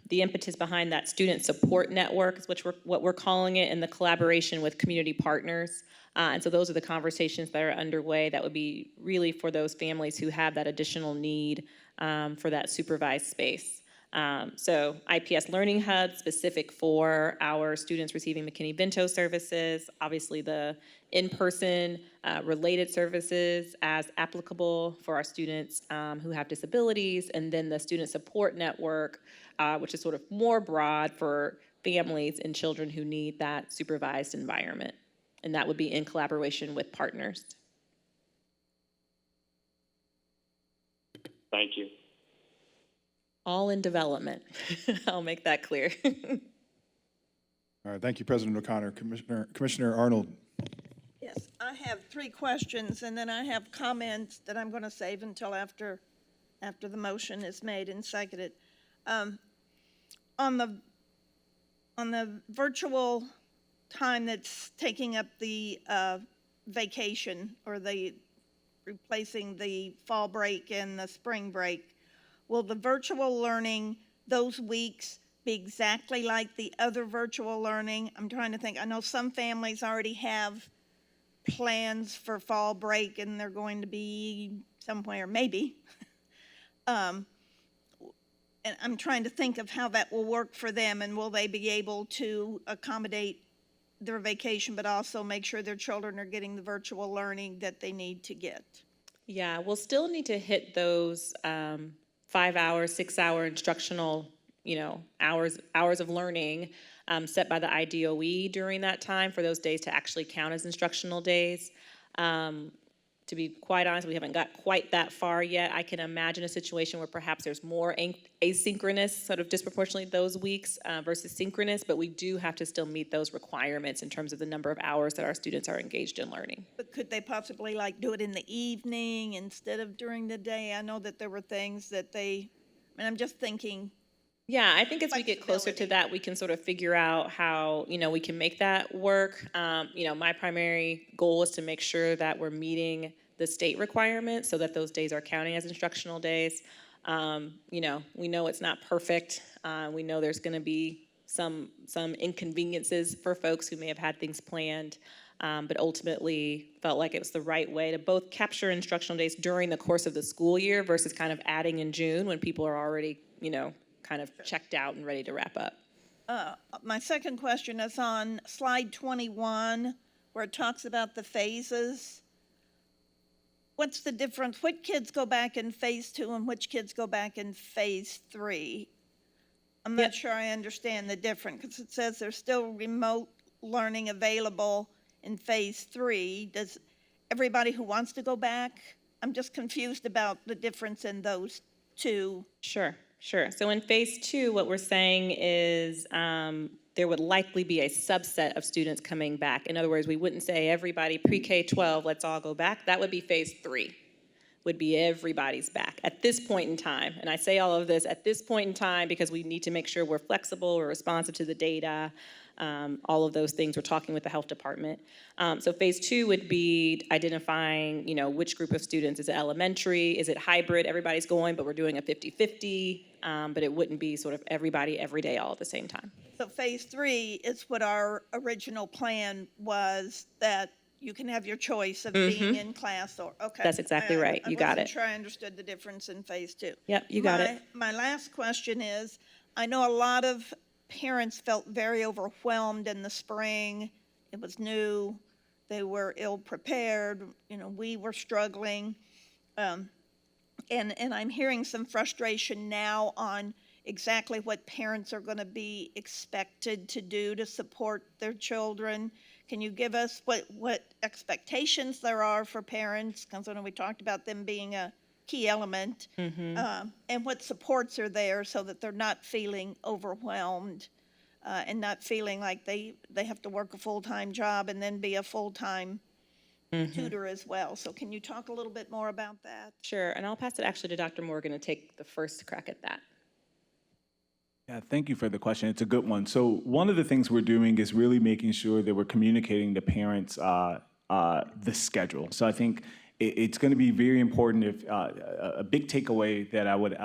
the impetus behind that student support network, which what we're calling it, in the collaboration with community partners. And so those are the conversations that are underway that would be really for those families who have that additional need for that supervised space. So IPS Learning Hub, specific for our students receiving McKinney-Vento services, obviously the in-person related services as applicable for our students who have disabilities, and then the student support network, which is sort of more broad for families and children who need that supervised environment. And that would be in collaboration with partners. Thank you. All in development. I'll make that clear. All right, thank you, President O'Connor. Commissioner Arnold. Yes, I have 3 questions, and then I have comments that I'm going to save until after the motion is made and seconded. On the virtual time that's taking up the vacation, or the replacing the fall break and the spring break, will the virtual learning those weeks be exactly like the other virtual learning? I'm trying to think. I know some families already have plans for fall break and they're going to be somewhere, maybe. And I'm trying to think of how that will work for them, and will they be able to accommodate their vacation but also make sure their children are getting the virtual learning that they need to get? Yeah, we'll still need to hit those 5-hour, 6-hour instructional, hours of learning set by the IDOE during that time for those days to actually count as instructional days. To be quite honest, we haven't got quite that far yet. I can imagine a situation where perhaps there's more asynchronous, sort of disproportionately those weeks versus synchronous, but we do have to still meet those requirements in terms of the number of hours that our students are engaged in learning. But could they possibly do it in the evening instead of during the day? I know that there were things that I'm just thinking. Yeah, I think as we get closer to that, we can sort of figure out how, we can make that work. My primary goal is to make sure that we're meeting the state requirements so that those days are counting as instructional days. We know it's not perfect. We know there's going to be some inconveniences for folks who may have had things planned, but ultimately felt like it was the right way to both capture instructional days during the course of the school year versus kind of adding in June when people are already, kind of checked out and ready to wrap up. My second question is on slide 21, where it talks about the phases. What's the difference? Which kids go back in phase 2 and which kids go back in phase 3? I'm not sure I understand the difference, because it says there's still remote learning available in phase 3. Does everybody who wants to go back? I'm just confused about the difference in those two. Sure. So in phase 2, what we're saying is there would likely be a subset of students coming back. In other words, we wouldn't say everybody pre-K-12, let's all go back. That would be phase 3, would be everybody's back at this point in time. And I say all of this at this point in time because we need to make sure we're flexible, we're responsive to the data, all of those things. We're talking with the health department. So phase 2 would be identifying, which group of students. Is it elementary? Is it hybrid? Everybody's going, but we're doing a 50-50. But it wouldn't be sort of everybody every day all at the same time. So phase 3 is what our original plan was, that you can have your choice of being in class or, okay. That's exactly right. You got it. I wasn't sure I understood the difference in phase 2. Yep, you got it. My last question is, I know a lot of parents felt very overwhelmed in the spring. It was new. They were ill prepared. We were struggling. And I'm hearing some frustration now on exactly what parents are going to be expected to do to support their children. Can you give us what expectations there are for parents? Because I know we talked about them being a key element, and what supports are there so that they're not feeling overwhelmed and not feeling like they have to work a full-time job and then be a full-time tutor as well. So can you talk a little bit more about that? Sure, and I'll pass it actually to Dr. Morgan to take the first crack at that. Yeah, thank you for the question. It's a good one. So one of the things we're doing is really making sure that we're communicating to parents the schedule. So I think it's going to be very important if a big takeaway that I would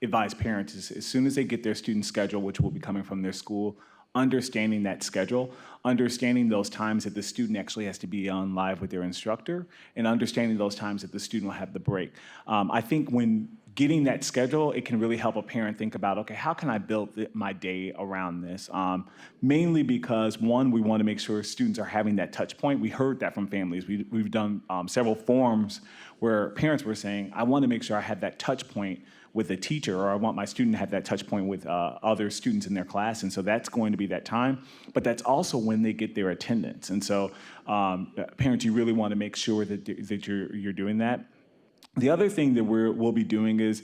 advise parents is as soon as they get their student schedule, which will be coming from their school, understanding that schedule, understanding those times that the student actually has to be on live with their instructor, and understanding those times that the student will have the break. I think when getting that schedule, it can really help a parent think about, okay, how can I build my day around this? Mainly because, one, we want to make sure students are having that touch point. We heard that from families. We've done several forums where parents were saying, I want to make sure I have that touch point with a teacher, or I want my student to have that touch point with other students in their class. And so that's going to be that time, but that's also when they get their attendance. And so parents, you really want to make sure that you're doing that. The other thing that we'll be doing is,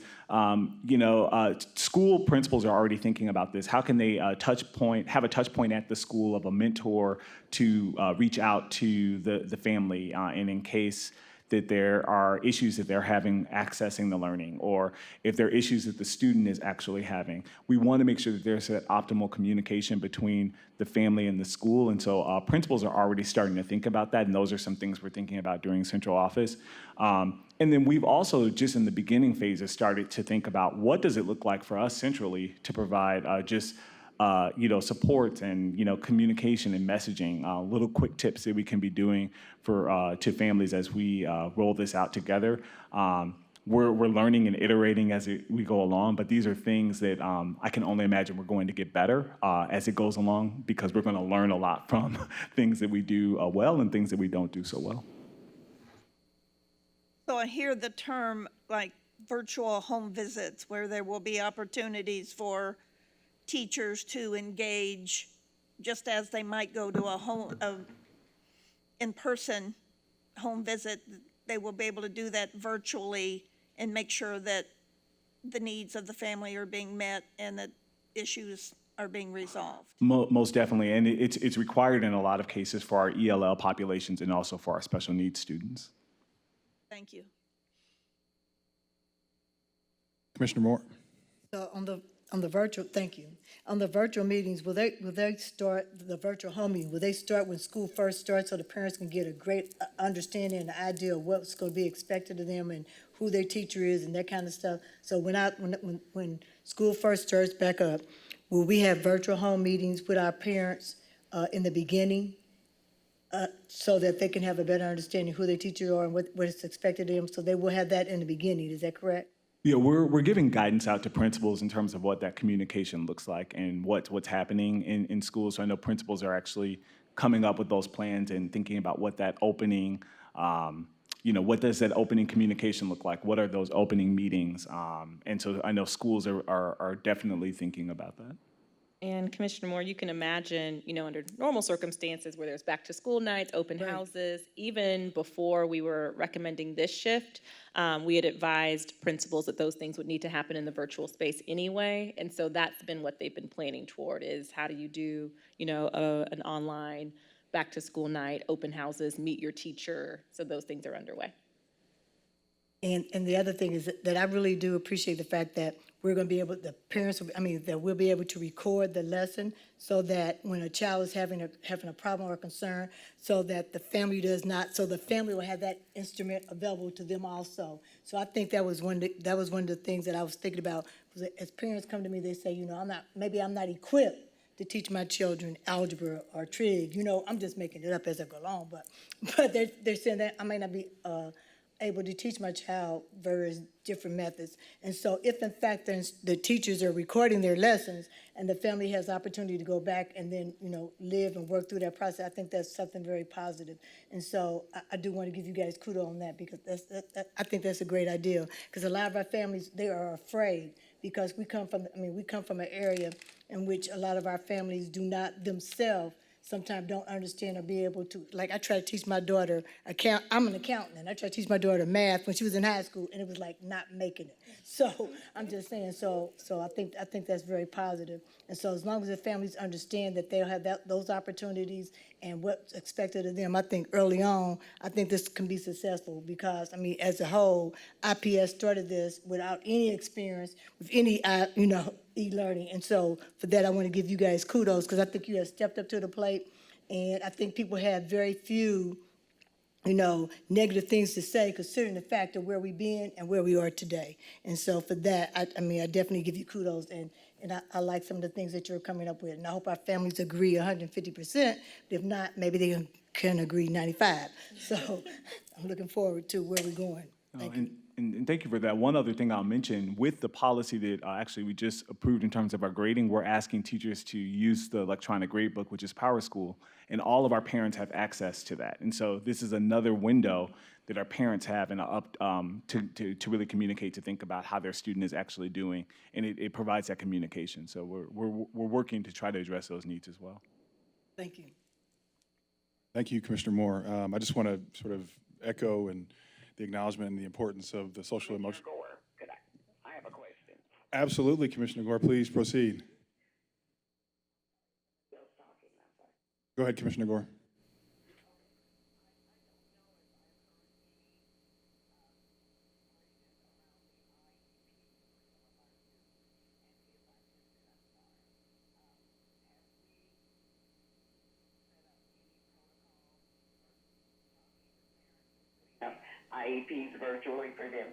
school principals are already thinking about this. How can they have a touch point at the school of a mentor to reach out to the family, and in case that there are issues that they're having accessing the learning, or if there are issues that the student is actually having. We want to make sure that there's that optimal communication between the family and the school, and so principals are already starting to think about that, and those are some things we're thinking about during central office. And then we've also, just in the beginning phases, started to think about what does it look like for us centrally to provide support and, communication and messaging, little quick tips that we can be doing to families as we roll this out together. We're learning and iterating as we go along, but these are things that I can only imagine we're going to get better as it goes along, because we're going to learn a lot from things that we do well and things that we don't do so well. So I hear the term like virtual home visits, where there will be opportunities for teachers to engage just as they might go to a in-person home visit. They will be able to do that virtually and make sure that the needs of the family are being met and that issues are being resolved. Most definitely, and it's required in a lot of cases for our ELL populations and also for our special needs students. Thank you. Commissioner Moore? So on the virtual, thank you. On the virtual meetings, will they start, the virtual home meeting, will they start when school first starts so the parents can get a great understanding and idea of what's going to be expected of them and who their teacher is and that kind of stuff? So when school first starts back up, will we have virtual home meetings with our parents in the beginning so that they can have a better understanding who their teachers are and what is expected of them? So they will have that in the beginning, is that correct? Yeah, we're giving guidance out to principals in terms of what that communication looks like and what's happening in schools. So I know principals are actually coming up with those plans and thinking about what that opening, what does that opening communication look like? What are those opening meetings? And so I know schools are definitely thinking about that. And Commissioner Moore, you can imagine, under normal circumstances where there's back to school nights, open houses, even before we were recommending this shift, we had advised principals that those things would need to happen in the virtual space anyway. And so that's been what they've been planning toward, is how do you do, an online back to school night, open houses, meet your teacher. So those things are underway. And the other thing is that I really do appreciate the fact that we're going to be able, that we'll be able to record the lesson so that when a child is having a problem or concern, so that the family so the family will have that instrument available to them also. So I think that was one of the things that I was thinking about. As parents come to me, they say, I'm not equipped to teach my children algebra or trig. I'm just making it up as I go along, but they're saying that I may not be able to teach my child various different methods. And so if in fact the teachers are recording their lessons and the family has opportunity to go back and then, live and work through that process, I think that's something very positive. And so I do want to give you guys kudos on that, because I think that's a great idea. Because a lot of our families, they are afraid, because we come from an area in which a lot of our families do not themselves sometimes don't understand or be able to, like I try to teach my daughter I'm an accountant, and I try to teach my daughter math when she was in high school, and it was like not making it. So I'm just saying, so I think that's very positive. And so as long as the families understand that they'll have those opportunities and what's expected of them, I think early on, I think this can be successful because, I mean, as a whole, IPS started this without any experience with any, e-learning. And so for that, I want to give you guys kudos because I think you have stepped up to the plate. And I think people have very few, negative things to say considering the fact of where we've been and where we are today. And so for that, I definitely give you kudos. And I like some of the things that you're coming up with. And I hope our families agree 150%. If not, maybe they can agree 95. So I'm looking forward to where we're going. Thank you. And thank you for that. One other thing I'll mention, with the policy that actually we just approved in terms of our grading, we're asking teachers to use the electronic grade book, which is Power School, and all of our parents have access to that. And so this is another window that our parents have to really communicate, to think about how their student is actually doing, and it provides that communication. So we're working to try to address those needs as well. Thank you. Thank you, Commissioner Moore. I just want to sort of echo and the acknowledgement and the importance of the social emotion. Gore, I have a question. Absolutely, Commissioner Gore, please proceed. Go ahead, Commissioner Gore. IEPs virtually for them.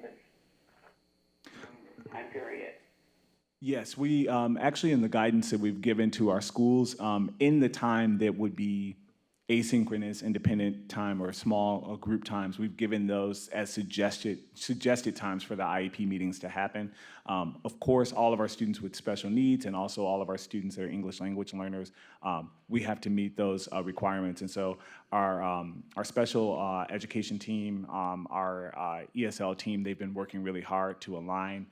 I'm curious. Yes, we actually, in the guidance that we've given to our schools, in the time that would be asynchronous, independent time, or small or group times, we've given those as suggested times for the IEP meetings to happen. Of course, all of our students with special needs and also all of our students that are English language learners, we have to meet those requirements. And so our special education team, our ESL team, they've been working really hard to align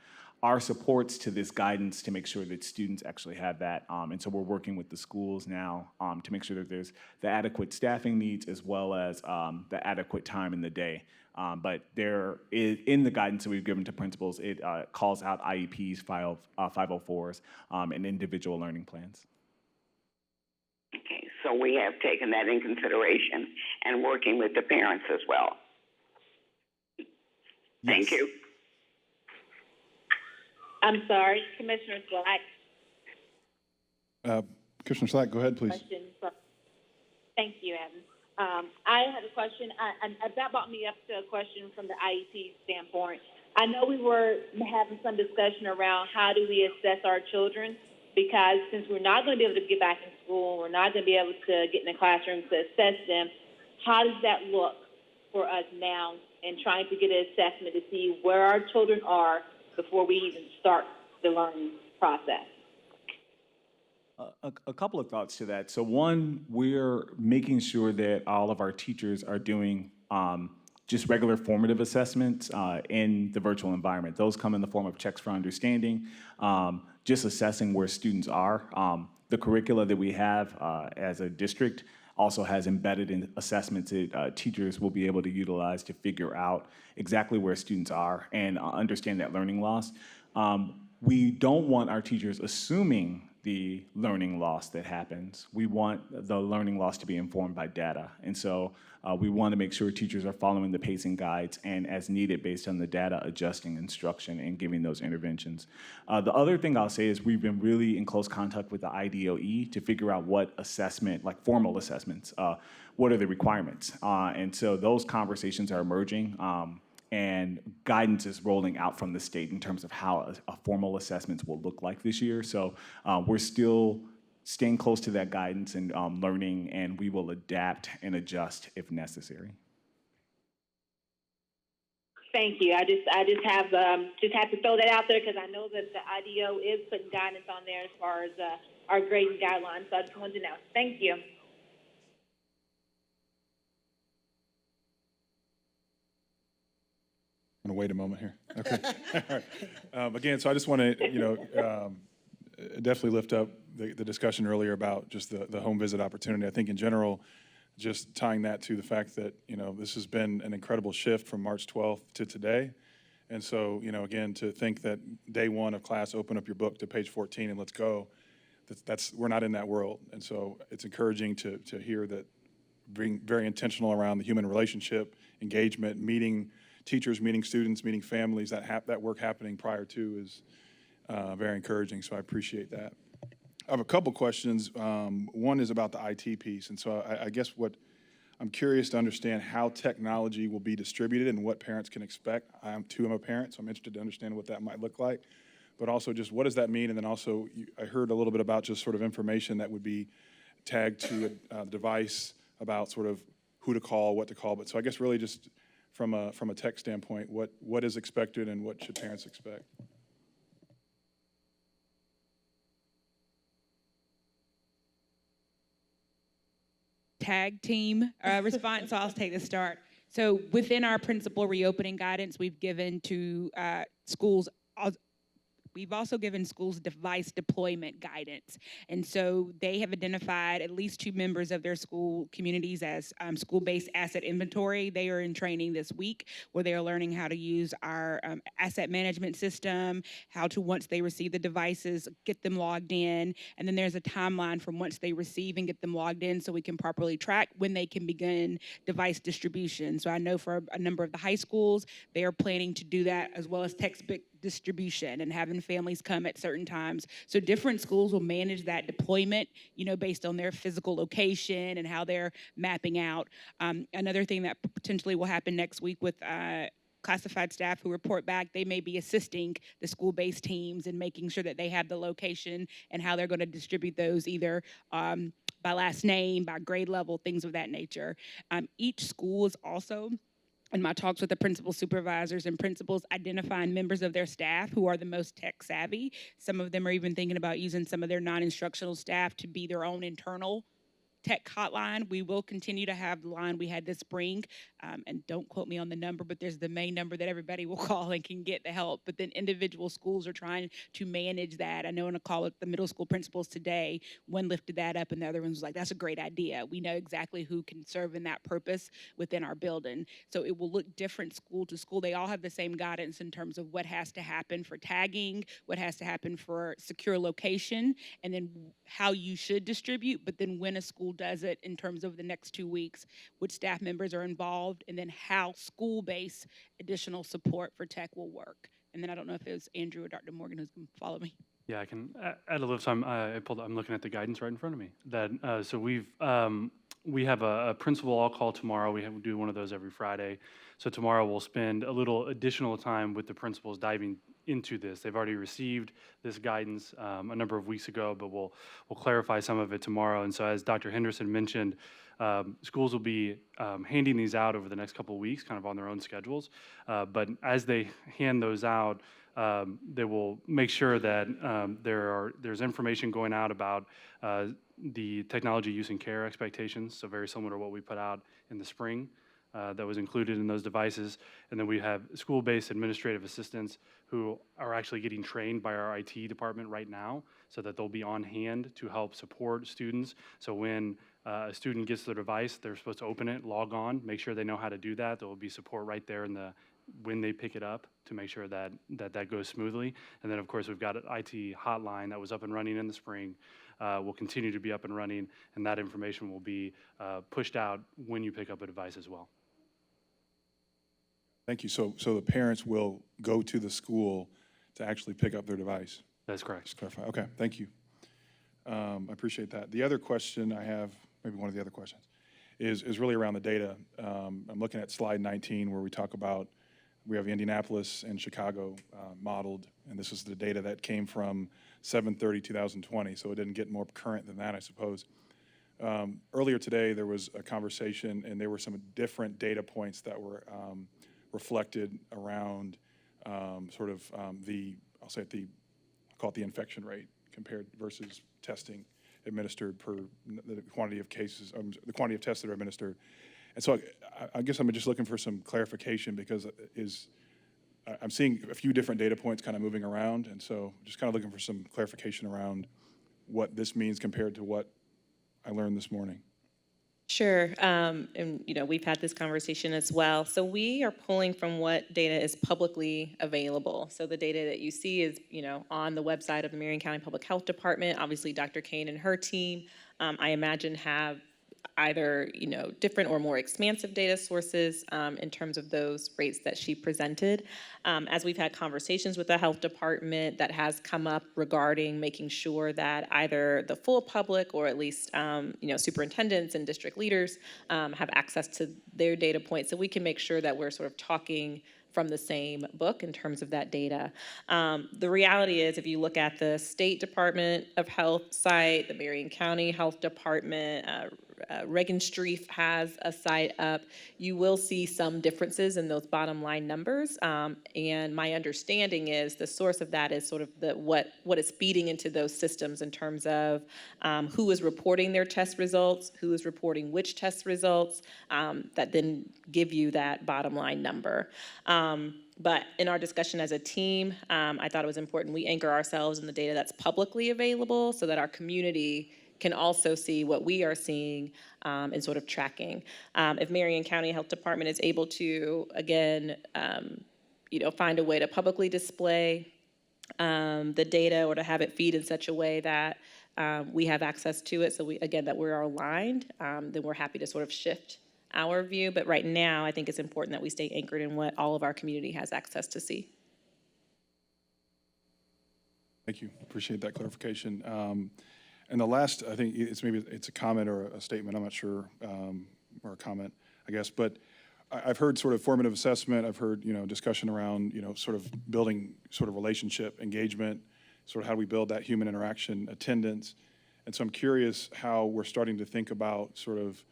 our supports to this guidance to make sure that students actually have that. And so we're working with the schools now to make sure that there's the adequate staffing needs as well as the adequate time in the day. But there is, in the guidance that we've given to principals, it calls out IEPs, 504s, and individual learning plans. Okay, so we have taken that in consideration and working with the parents as well. Thank you. I'm sorry, Commissioner Slack. Commissioner Slack, go ahead, please. Thank you, Evan. I had a question, and that brought me up to a question from the IEP standpoint. I know we were having some discussion around how do we assess our children, because since we're not going to be able to get back in school, we're not going to be able to get in the classroom to assess them, how does that look for us now in trying to get an assessment to see where our children are before we even start the learning process? A couple of thoughts to that. So one, we're making sure that all of our teachers are doing just regular formative assessments in the virtual environment. Those come in the form of checks for understanding, just assessing where students are. The curricula that we have as a district also has embedded in assessments that teachers will be able to utilize to figure out exactly where students are and understand that learning loss. We don't want our teachers assuming the learning loss that happens. We want the learning loss to be informed by data. And so we want to make sure teachers are following the pacing guides and as needed based on the data, adjusting instruction and giving those interventions. The other thing I'll say is we've been really in close contact with the IDOE to figure out what assessment, like formal assessments, what are the requirements? And so those conversations are emerging. And guidance is rolling out from the state in terms of how a formal assessments will look like this year. So we're still staying close to that guidance and learning, and we will adapt and adjust if necessary. Thank you. I just have to throw that out there because I know that the IDO is putting guidance on there as far as our grading guidelines. So I just wanted to know. Thank you. I'm going to wait a moment here. Okay. All right. Again, so I just want to, definitely lift up the discussion earlier about just the home visit opportunity. I think in general, just tying that to the fact that, this has been an incredible shift from March 12th to today. And so, again, to think that day one of class, open up your book to page 14 and let's go, we're not in that world. And so it's encouraging to hear that being very intentional around the human relationship, engagement, meeting teachers, meeting students, meeting families, that work happening prior to is very encouraging. So I appreciate that. I have a couple questions. One is about the IT piece. And so I guess what I'm curious to understand how technology will be distributed and what parents can expect. I'm a parent, so I'm interested to understand what that might look like. But also just what does that mean? And then also, I heard a little bit about just sort of information that would be tagged to a device about sort of who to call, what to call. But so I guess really just from a tech standpoint, what is expected and what should parents expect? Tag team response, so I'll take the start. So within our principal reopening guidance, we've given to schools, we've also given schools device deployment guidance. And so they have identified at least 2 members of their school communities as school-based asset inventory. They are in training this week where they are learning how to use our asset management system, how to, once they receive the devices, get them logged in. And then there's a timeline from once they receive and get them logged in so we can properly track when they can begin device distribution. So I know for a number of the high schools, they are planning to do that, as well as textbook distribution and having families come at certain times. So different schools will manage that deployment, based on their physical location and how they're mapping out. Another thing that potentially will happen next week with classified staff who report back, they may be assisting the school-based teams in making sure that they have the location and how they're going to distribute those, either by last name, by grade level, things of that nature. Each school is also, in my talks with the principal supervisors and principals, identifying members of their staff who are the most tech savvy. Some of them are even thinking about using some of their non-instructional staff to be their own internal tech hotline. We will continue to have the line we had this spring, and don't quote me on the number, but there's the main number that everybody will call and can get the help. But then individual schools are trying to manage that. I know in a call with the middle school principals today, one lifted that up and the other one was like, that's a great idea. We know exactly who can serve in that purpose within our building. So it will look different school to school. They all have the same guidance in terms of what has to happen for tagging, what has to happen for secure location, and then how you should distribute, but then when a school does it in terms of the next 2 weeks, which staff members are involved, and then how school-based additional support for tech will work. And then I don't know if it was Andrew or Dr. Morgan who's going to follow me. Yeah, I can add a little time. I'm looking at the guidance right in front of me. So we have a principal all call tomorrow. We do one of those every Friday. So tomorrow we'll spend a little additional time with the principals diving into this. They've already received this guidance a number of weeks ago, but we'll clarify some of it tomorrow. And so as Dr. Henderson mentioned, schools will be handing these out over the next couple of weeks, kind of on their own schedules. But as they hand those out, they will make sure that there's information going out about the technology use and care expectations, so very similar to what we put out in the spring. That was included in those devices. And then we have school-based administrative assistants who are actually getting trained by our IT department right now so that they'll be on hand to help support students. So when a student gets their device, they're supposed to open it, log on, make sure they know how to do that. There will be support right there when they pick it up to make sure that goes smoothly. And then, of course, we've got an IT hotline that was up and running in the spring. Will continue to be up and running, and that information will be pushed out when you pick up a device as well. Thank you. So the parents will go to the school to actually pick up their device? That's correct. Just clarify. Okay, thank you. I appreciate that. The other question I have, maybe one of the other questions, is really around the data. I'm looking at slide 19 where we talk about, we have Indianapolis and Chicago modeled, and this is the data that came from 7/30/2020, so it didn't get more current than that, I suppose. Earlier today, there was a conversation, and there were some different data points that were reflected around I'll call it the infection rate compared versus testing administered per the quantity of cases, the quantity of tests that are administered. And so I guess I'm just looking for some clarification, because I'm seeing a few different data points kind of moving around, and so just kind of looking for some clarification around what this means compared to what I learned this morning. Sure, and we've had this conversation as well. So we are pulling from what data is publicly available. So the data that you see is, on the website of the Marion County Public Health Department. Obviously, Dr. Kane and her team, I imagine, have either, different or more expansive data sources in terms of those rates that she presented. As we've had conversations with the health department, that has come up regarding making sure that either the full public or at least, superintendents and district leaders have access to their data points, so we can make sure that we're sort of talking from the same book in terms of that data. The reality is, if you look at the State Department of Health site, the Marion County Health Department, Regenstrief has a site up, you will see some differences in those bottom line numbers. And my understanding is the source of that is sort of what is feeding into those systems in terms of who is reporting their test results, who is reporting which test results, that then give you that bottom line number. But in our discussion as a team, I thought it was important we anchor ourselves in the data that's publicly available so that our community can also see what we are seeing and sort of tracking. If Marion County Health Department is able to, again, find a way to publicly display the data or to have it feed in such a way that we have access to it, so that we're aligned, then we're happy to sort of shift our view. But right now, I think it's important that we stay anchored in what all of our community has access to see. Thank you. Appreciate that clarification. And the last, I think it's a comment or a statement, I'm not sure, or a comment, I guess, but I've heard sort of formative assessment, I've heard, discussion around, sort of building sort of relationship, engagement, sort of how do we build that human interaction, attendance. And so I'm curious how we're starting to think about sort of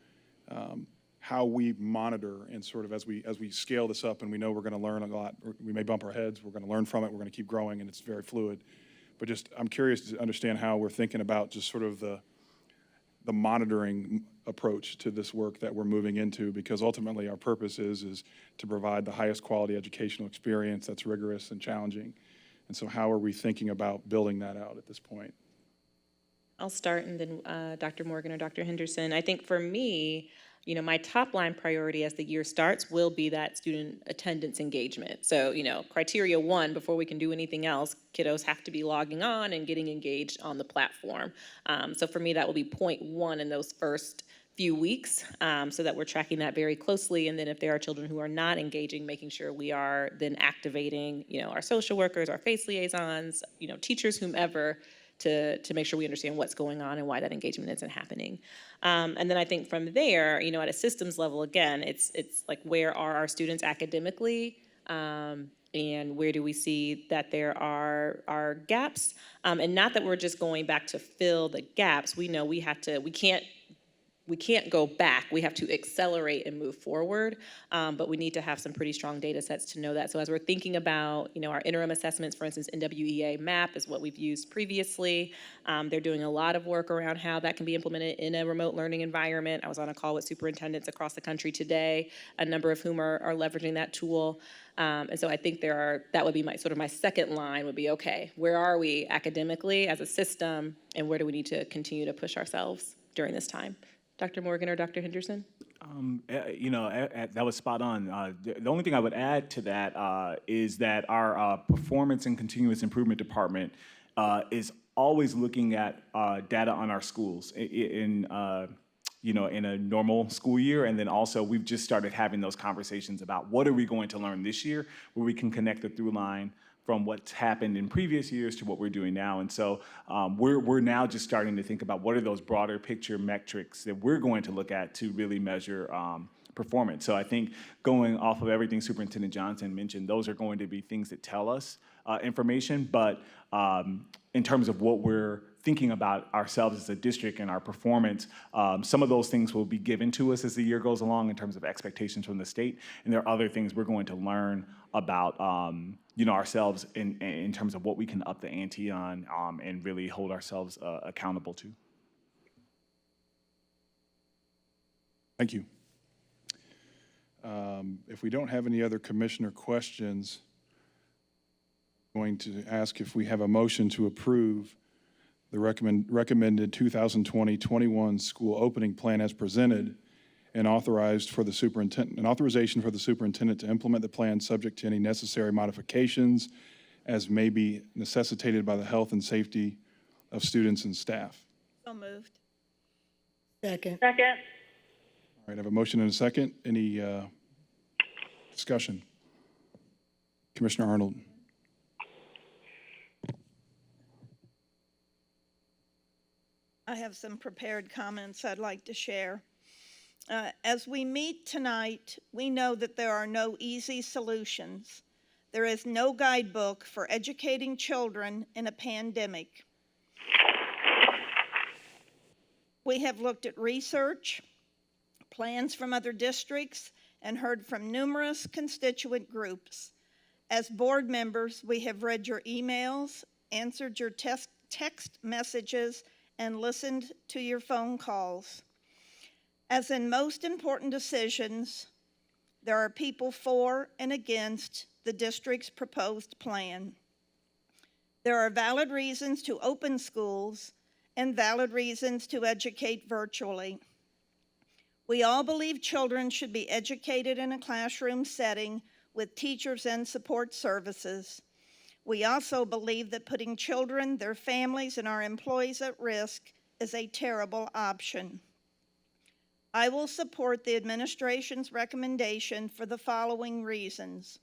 how we monitor and sort of as we scale this up and we know we're going to learn a lot, we may bump our heads, we're going to learn from it, we're going to keep growing, and it's very fluid. But just, I'm curious to understand how we're thinking about just sort of the monitoring approach to this work that we're moving into, because ultimately our purpose is to provide the highest quality educational experience that's rigorous and challenging. And so how are we thinking about building that out at this point? I'll start, and then Dr. Morgan or Dr. Henderson. I think for me, my top line priority as the year starts will be that student attendance engagement. So, criteria one, before we can do anything else, kiddos have to be logging on and getting engaged on the platform. So for me, that will be point one in those first few weeks, so that we're tracking that very closely. And then if there are children who are not engaging, making sure we are then activating, our social workers, our FACE liaisons, teachers, whomever, to make sure we understand what's going on and why that engagement isn't happening. And then I think from there, at a systems level, again, it's like, where are our students academically, and where do we see that there are gaps? And not that we're just going back to fill the gaps. We know we can't go back. We have to accelerate and move forward, but we need to have some pretty strong data sets to know that. So as we're thinking about, our interim assessments, for instance, NWEA MAP is what we've used previously. They're doing a lot of work around how that can be implemented in a remote learning environment. I was on a call with superintendents across the country today, a number of whom are leveraging that tool. And so I think that would be my second line would be, okay, where are we academically as a system, and where do we need to continue to push ourselves during this time? Dr. Morgan or Dr. Henderson? That was spot on. The only thing I would add to that is that our performance and continuous improvement department is always looking at data on our schools in a normal school year. And then also we've just started having those conversations about what are we going to learn this year, where we can connect the through line from what's happened in previous years to what we're doing now. And so we're now just starting to think about what are those broader picture metrics that we're going to look at to really measure performance. So I think going off of everything Superintendent Johnson mentioned, those are going to be things that tell us information, but in terms of what we're thinking about ourselves as a district and our performance, some of those things will be given to us as the year goes along in terms of expectations from the state, and there are other things we're going to learn about ourselves in terms of what we can up the ante on and really hold ourselves accountable to. Thank you. If we don't have any other commissioner questions, Going to ask if we have a motion to approve the recommended 2020-21 school opening plan as presented and authorization for the superintendent to implement the plan subject to any necessary modifications as may be necessitated by the health and safety of students and staff. So moved. Second. Second. All right, I have a motion and a second. Any discussion? Commissioner Arnold. I have some prepared comments I'd like to share. As we meet tonight, we know that there are no easy solutions. There is no guidebook for educating children in a pandemic. We have looked at research, plans from other districts, and heard from numerous constituent groups. As board members, we have read your emails, answered your text messages, and listened to your phone calls. As in most important decisions, there are people for and against the district's proposed plan. There are valid reasons to open schools and valid reasons to educate virtually. We all believe children should be educated in a classroom setting with teachers and support services. We also believe that putting children, their families, and our employees at risk is a terrible option. I will support the administration's recommendation for the following reasons.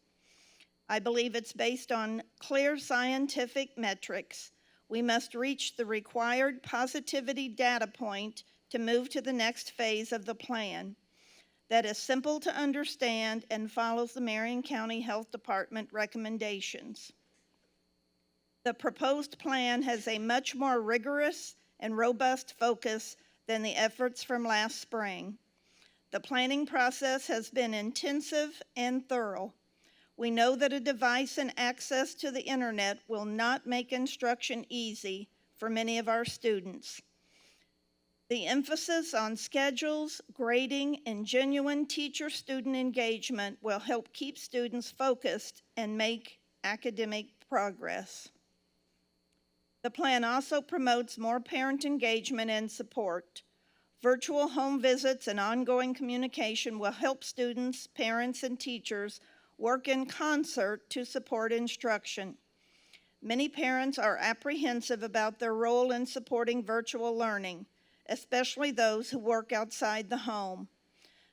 I believe it's based on clear scientific metrics. We must reach the required positivity data point to move to the next phase of the plan. That is simple to understand and follows the Marion County Health Department recommendations. The proposed plan has a much more rigorous and robust focus than the efforts from last spring. The planning process has been intensive and thorough. We know that a device and access to the internet will not make instruction easy for many of our students. The emphasis on schedules, grading, and genuine teacher-student engagement will help keep students focused and make academic progress. The plan also promotes more parent engagement and support. Virtual home visits and ongoing communication will help students, parents, and teachers work in concert to support instruction. Many parents are apprehensive about their role in supporting virtual learning, especially those who work outside the home.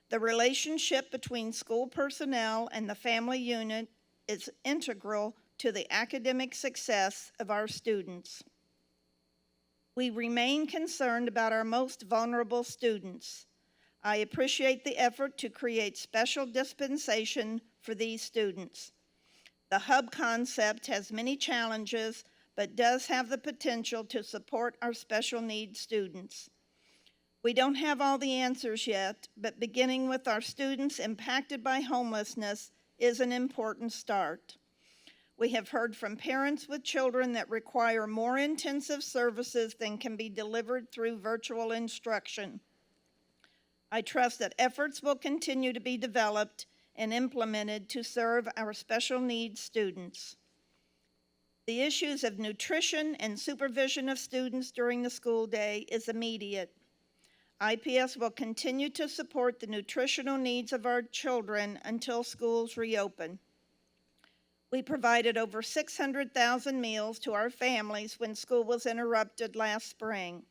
The relationship between school personnel and the family unit is integral to the academic success of our students. We remain concerned about our most vulnerable students. I appreciate the effort to create special dispensation for these students. The hub concept has many challenges, but does have the potential to support our special needs students. We don't have all the answers yet, but beginning with our students impacted by homelessness is an important start. We have heard from parents with children that require more intensive services than can be delivered through virtual instruction. I trust that efforts will continue to be developed and implemented to serve our special needs students. The issues of nutrition and supervision of students during the school day is immediate. IPS will continue to support the nutritional needs of our children until schools reopen. We provided over 600,000 meals to our families when school was interrupted last spring.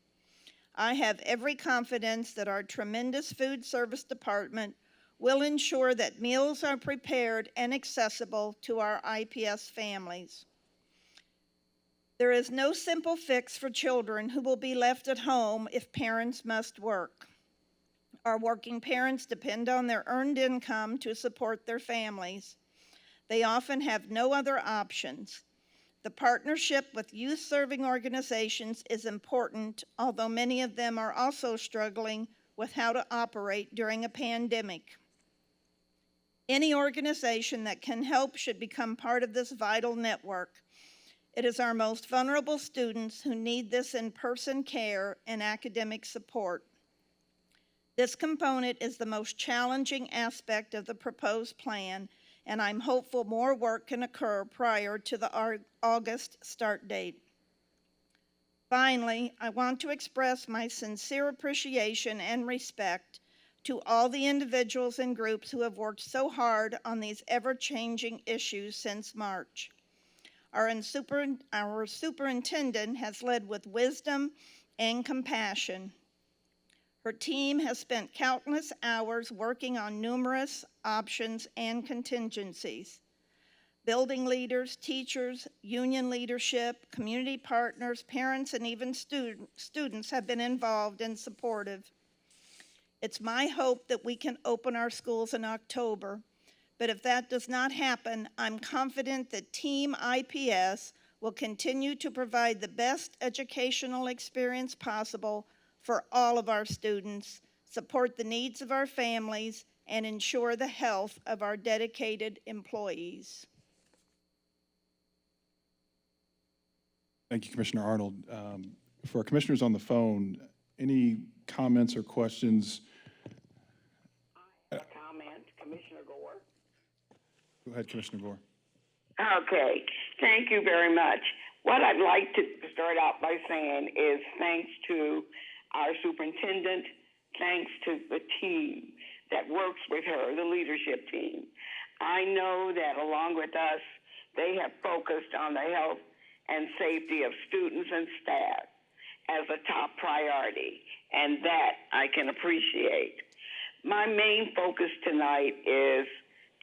I have every confidence that our tremendous food service department will ensure that meals are prepared and accessible to our IPS families. There is no simple fix for children who will be left at home if parents must work. Our working parents depend on their earned income to support their families. They often have no other options. The partnership with youth-serving organizations is important, although many of them are also struggling with how to operate during a pandemic. Any organization that can help should become part of this vital network. It is our most vulnerable students who need this in-person care and academic support. This component is the most challenging aspect of the proposed plan, and I'm hopeful more work can occur prior to the August start date. Finally, I want to express my sincere appreciation and respect to all the individuals and groups who have worked so hard on these ever-changing issues since March. Our superintendent has led with wisdom and compassion. Her team has spent countless hours working on numerous options and contingencies. Building leaders, teachers, union leadership, community partners, parents, and even students have been involved and supportive. It's my hope that we can open our schools in October, but if that does not happen, I'm confident that Team IPS will continue to provide the best educational experience possible for all of our students, support the needs of our families, and ensure the health of our dedicated employees. Thank you, Commissioner Arnold. For our commissioners on the phone, any comments or questions? Comment, Commissioner Gore. Go ahead, Commissioner Gore. Okay, thank you very much. What I'd like to start out by saying is thanks to our superintendent, thanks to the team that works with her, the leadership team. I know that along with us, they have focused on the health and safety of students and staff as a top priority, and that I can appreciate. My main focus tonight is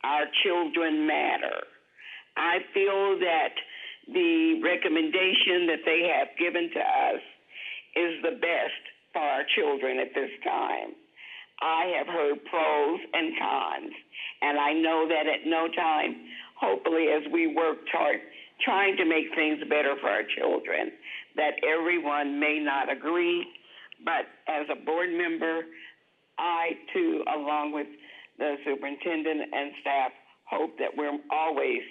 our children matter. I feel that the recommendation that they have given to us is the best for our children at this time. I have heard pros and cons, and I know that at no time, hopefully as we work toward trying to make things better for our children, that everyone may not agree, but as a board member, I too, along with the superintendent and staff, hope that we're always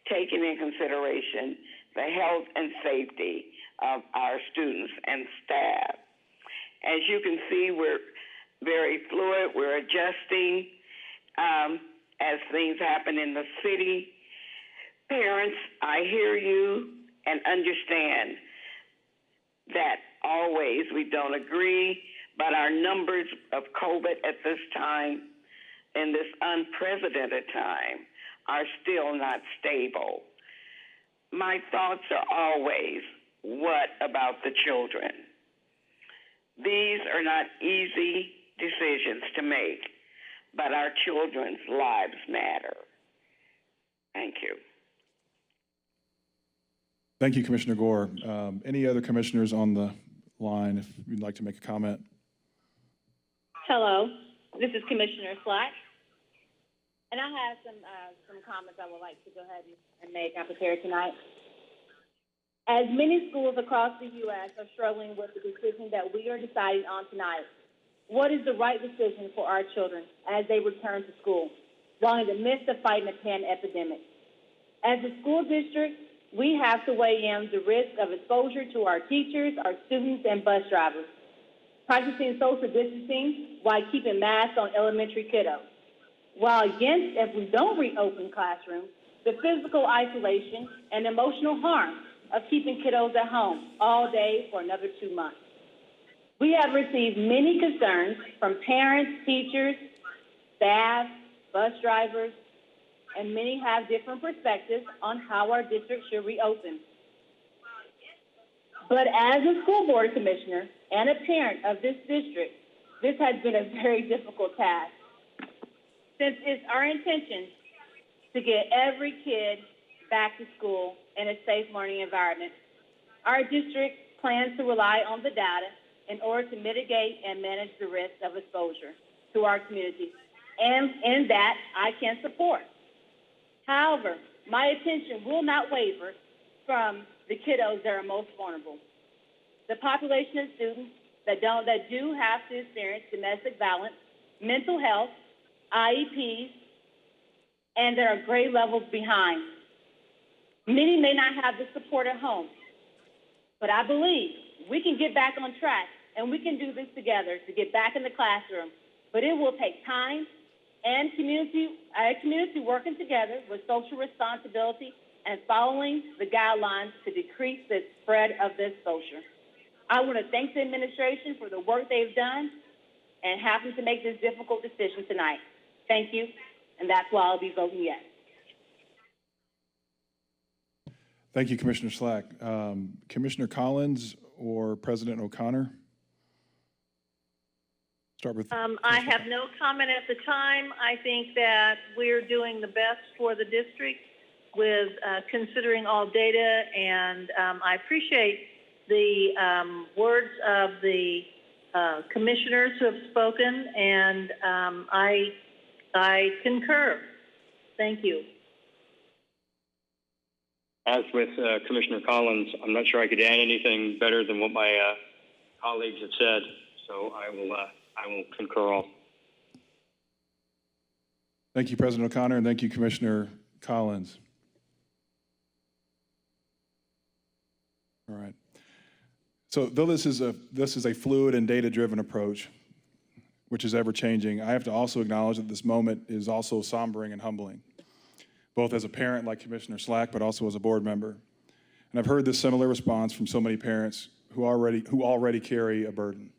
taking in consideration the health and safety of our students and staff. As you can see, we're very fluid. We're adjusting as things happen in the city. Parents, I hear you and understand that always we don't agree, but our numbers of COVID at this time, in this unprecedented time, are still not stable. My thoughts are always, what about the children? These are not easy decisions to make, but our children's lives matter. Thank you. Thank you, Commissioner Gore. Any other commissioners on the line if you'd like to make a comment? Hello, this is Commissioner Slack. And I have some comments I would like to go ahead and make. I'm prepared tonight. As many schools across the U.S. are struggling with the decision that we are deciding on tonight, what is the right decision for our children as they return to school while in the midst of fighting a epidemic? As a school district, we have to weigh in the risk of exposure to our teachers, our students, and bus drivers, practicing social distancing while keeping masks on elementary kiddos. While against, if we don't reopen classrooms, the physical isolation and emotional harm of keeping kiddos at home all day for another 2 months. We have received many concerns from parents, teachers, staff, bus drivers, and many have different perspectives on how our district should reopen. But as a school board commissioner and a parent of this district, this has been a very difficult task. Since it's our intention to get every kid back to school in a safe learning environment, our district plans to rely on the data in order to mitigate and manage the risk of exposure to our community, and in that I can support. However, my attention will not waver from the kiddos that are most vulnerable. The population of students that do have to experience domestic violence, mental health, IEPs, and that are grade levels behind. Many may not have the support at home, but I believe we can get back on track and we can do this together to get back in the classroom. But it will take time, and community working together with social responsibility and following the guidelines to decrease the spread of this social. I want to thank the administration for the work they've done and having to make this difficult decision tonight. Thank you, and that's why I'll be voting yes. Thank you, Commissioner Slack. Commissioner Collins or President O'Connor? Start with. I have no comment at the time. I think that we're doing the best for the district with considering all data, and I appreciate the words of the commissioners who have spoken, and I concur. Thank you. As with Commissioner Collins, I'm not sure I could add anything better than what my colleagues have said, so I will concur all. Thank you, President O'Connor, and thank you, Commissioner Collins. All right. So though this is a fluid and data-driven approach, which is ever-changing, I have to also acknowledge that this moment is also sombering and humbling, both as a parent like Commissioner Slack, but also as a board member. And I've heard this similar response from so many parents who already carry a burden.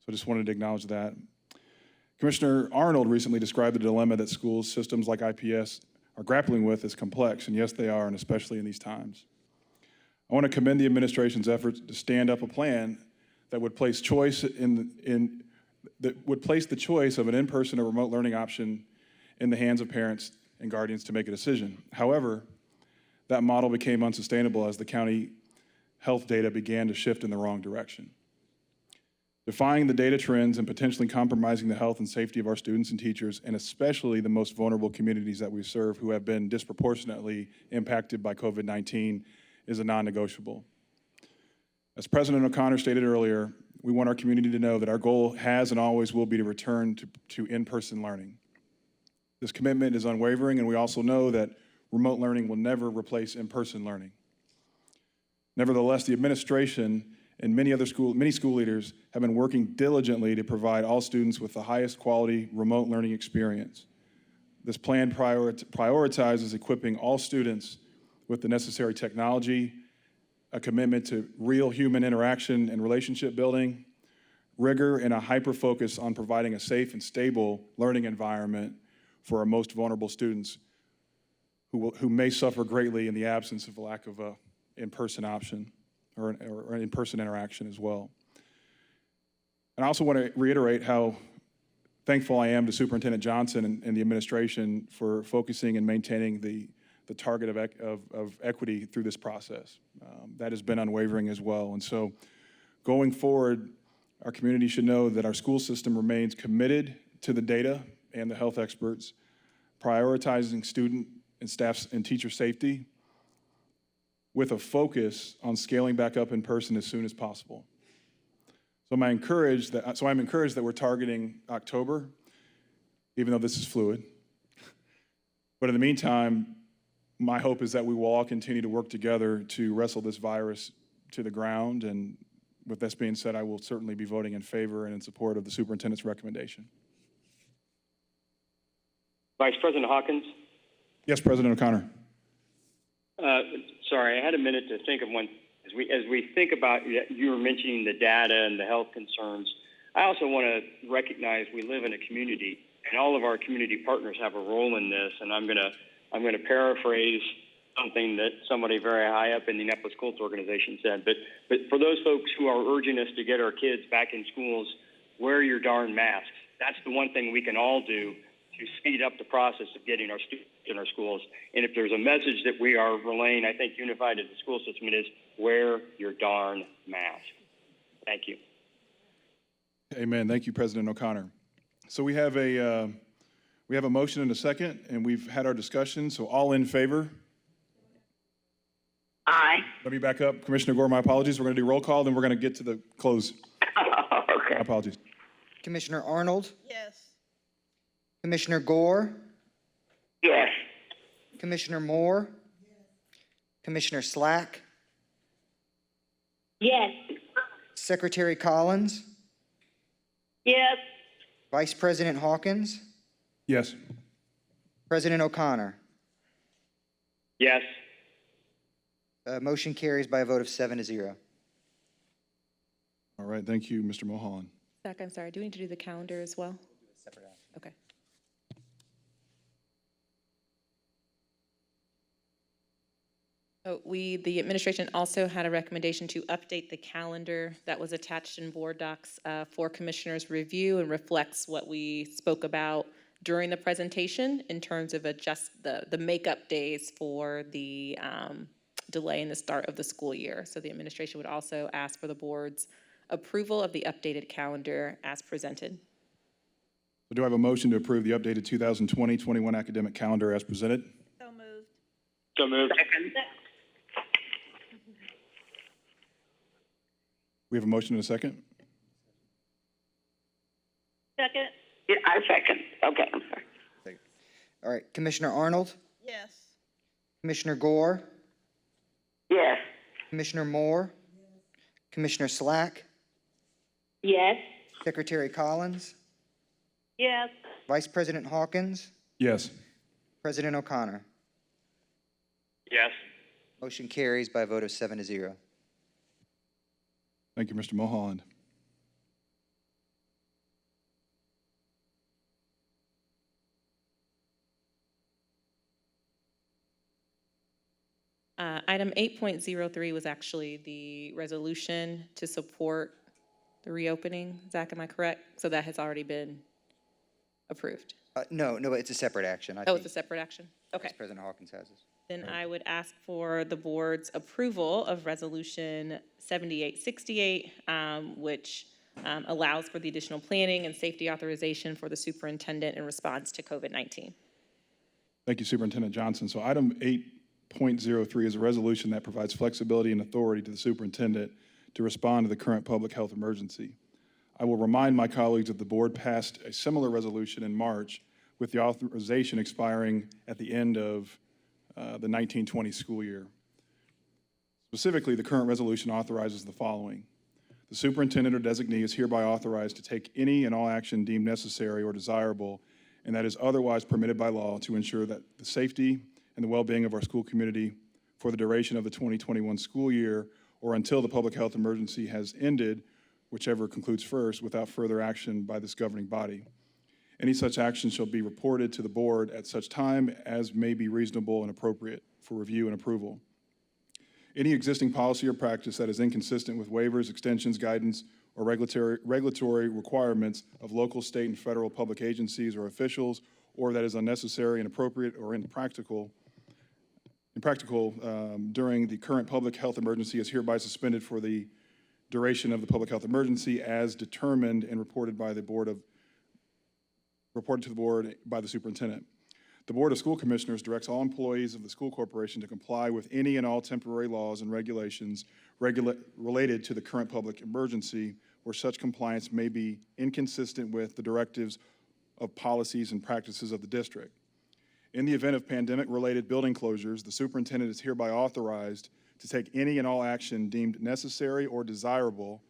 So I just wanted to acknowledge that. Commissioner Arnold recently described the dilemma that school systems like IPS are grappling with as complex, and yes, they are, and especially in these times. I want to commend the administration's efforts to stand up a plan that would place the choice of an in-person or remote learning option in the hands of parents and guardians to make a decision. However, that model became unsustainable as the county health data began to shift in the wrong direction. Defying the data trends and potentially compromising the health and safety of our students and teachers, and especially the most vulnerable communities that we serve who have been disproportionately impacted by COVID-19, is a non-negotiable. As President O'Connor stated earlier, we want our community to know that our goal has and always will be to return to in-person learning. This commitment is unwavering, and we also know that remote learning will never replace in-person learning. Nevertheless, the administration and many school leaders have been working diligently to provide all students with the highest quality remote learning experience. This plan prioritizes equipping all students with the necessary technology, a commitment to real human interaction and relationship building, rigor, and a hyper-focus on providing a safe and stable learning environment for our most vulnerable students who may suffer greatly in the absence of a lack of an in-person option or an in-person interaction as well. And I also want to reiterate how thankful I am to Superintendent Johnson and the administration for focusing and maintaining the target of equity through this process. That has been unwavering as well. And so going forward, our community should know that our school system remains committed to the data and the health experts, prioritizing student and staff and teacher safety with a focus on scaling back up in person as soon as possible. So I'm encouraged that we're targeting October, even though this is fluid. But in the meantime, my hope is that we will all continue to work together to wrestle this virus to the ground. And with this being said, I will certainly be voting in favor and in support of the superintendent's recommendation. Vice President Hawkins? Yes, President O'Connor. Sorry, I had a minute to think of one. As we think about, you were mentioning the data and the health concerns, I also want to recognize we live in a community, and all of our community partners have a role in this. And I'm going to paraphrase something that somebody very high up in the Indianapolis Colts organization said. But for those folks who are urging us to get our kids back in schools, wear your darn masks. That's the one thing we can all do to speed up the process of getting our students in our schools. And if there's a message that we are relaying, I think unified as the school system, it is wear your darn mask. Thank you. Amen. Thank you, President O'Connor. So we have a motion and a second, and we've had our discussion. So all in favor? Aye. Let me back up. Commissioner Gore, my apologies. We're going to do roll call, then we're going to get to the close. Okay. My apologies. Commissioner Arnold? Yes. Commissioner Gore? Yes. Commissioner Moore? Commissioner Slack? Yes. Secretary Collins? Yes. Vice President Hawkins? Yes. President O'Connor. Yes. Motion carries by a vote of 7-0. All right, thank you, Mr. Mulholland. Zach, I'm sorry, do we need to do the calendar as well? Okay. So the administration also had a recommendation to update the calendar that was attached in board docs for commissioners' review and reflects what we spoke about during the presentation in terms of adjust the makeup days for the delay in the start of the school year. So the administration would also ask for the board's approval of the updated calendar as presented. So do I have a motion to approve the updated 2020-21 academic calendar as presented? So moved. So moved. Second. We have a motion and a second? Second? Yeah, I second. Okay, I'm sorry. All right, Commissioner Arnold, Yes. Commissioner Gore, Yes. Commissioner Moore, Commissioner Slack, Yes. Secretary Collins, Yes. Vice President Hawkins, Yes. President O'Connor. Yes. Motion carries by a vote of 7-0. Thank you, Mr. Mulholland. Item 8.03 was actually the resolution to support the reopening. Zach, am I correct? So that has already been approved. No, it's a separate action. I Oh, it's think a separate action? Okay. Vice President Hawkins has this. Then I would ask for the board's approval of Resolution 7868, which allows for the additional planning and safety authorization for the superintendent in response to COVID-19. Thank you, Superintendent Johnson. So item 8.03 is a resolution that provides flexibility and authority to the superintendent to respond to the current public health emergency. I will remind my colleagues that the board passed a similar resolution in March with the authorization expiring at the end of the 1920 school year. Specifically, the current resolution authorizes the following. The superintendent or designee is hereby authorized to take any and all action deemed necessary or desirable and that is otherwise permitted by law to ensure that the safety and the well-being of our school community for the duration of the 2021 school year or until the public health emergency has ended, whichever concludes first, without further action by this governing body. Any such action shall be reported to the board at such time as may be reasonable and appropriate for review and approval. Any existing policy or practice that is inconsistent with waivers, extensions, guidance, or regulatory requirements of local, state, and federal public agencies or officials, or that is unnecessary, inappropriate, or impractical during the current public health emergency is hereby suspended for the duration of the public health emergency as determined and reported to the board by the superintendent. The Board of School Commissioners directs all employees of the school corporation to comply with any and all temporary laws and regulations related to the current public emergency where such compliance may be inconsistent with the directives of policies and practices of the district. In the event of pandemic-related building closures, the superintendent is hereby authorized to take any and all action deemed necessary or desirable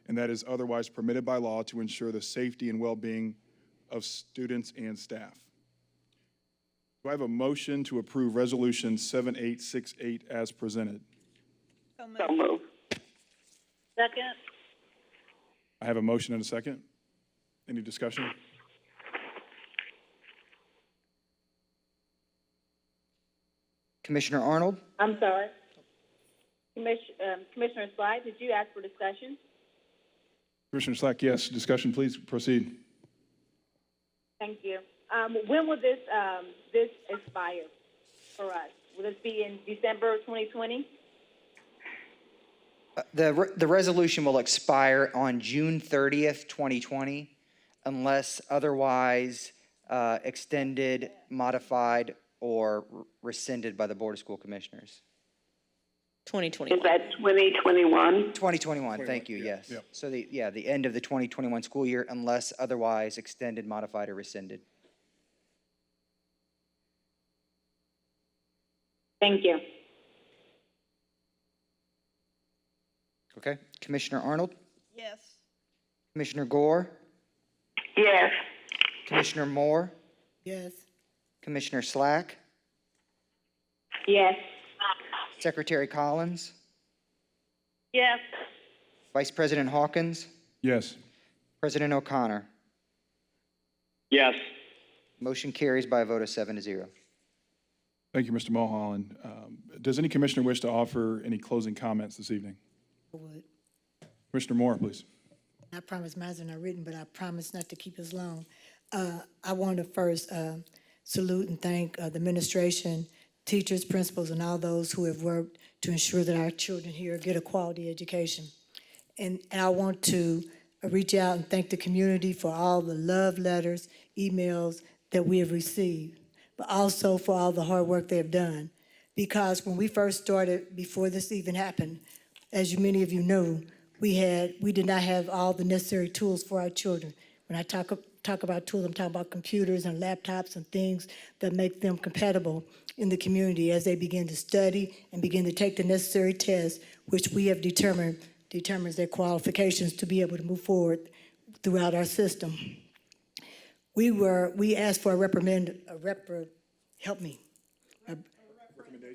and that is otherwise permitted by law to ensure the safety and well-being of students and staff. Do I have a motion to approve Resolution 7868 as presented? So moved. So moved. Second? I have a motion and a second. Any discussion? Commissioner Arnold, I'm sorry. Commissioner Slack, did you ask for discussion? Commissioner Slack, yes. Discussion, please proceed. Thank you. When will this expire for us? Will this be in December 2020? the resolution will expire on June 30th, 2020, unless otherwise extended, modified, or rescinded by the Board of School Commissioners. 2021. Is that 2021? 2021, thank you, yes. Yep. So the end of the 2021 school year, unless otherwise extended, modified, or rescinded. Thank you. Okay, Commissioner Arnold, Yes. Commissioner Gore, Yes. Commissioner Moore, Yes. Commissioner Slack, Yes. Secretary Collins, Yes. Vice President Hawkins, Yes. President O'Connor. Yes. Motion carries by a vote of 7-0. Thank you, Mr. Mulholland. Does any commissioner wish to offer any closing comments this evening? I would. Commissioner Moore, please. I promise mine are not written, but I promise not to keep us long. I want to first salute and thank the administration, teachers, principals, and all those who have worked to ensure that our children here get a quality education. And I want to reach out and thank the community for all the love letters, emails that we have received, but also for all the hard work they have done. Because when we first started, before this even happened, as many of you know, we did not have all the necessary tools for our children. When I talk about tools, I'm talking about computers and laptops and things that make them compatible in the community as they begin to study and begin to take the necessary tests, which we have determines their qualifications to be able to move forward throughout our system. We asked for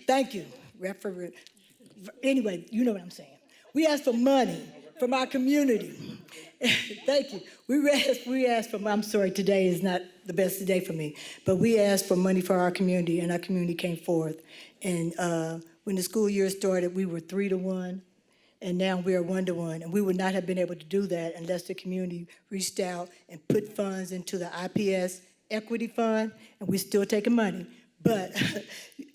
thank you, anyway, you know what I'm saying. We asked for money from our community. Thank you. We asked for, I'm sorry, today is not the best day for me, but we asked for money for our community, and our community came forth. And when the school year started, we were 3-1, and now we are 1-1. And we would not have been able to do that unless the community reached out and put funds into the IPS equity fund, and we're still taking money. But,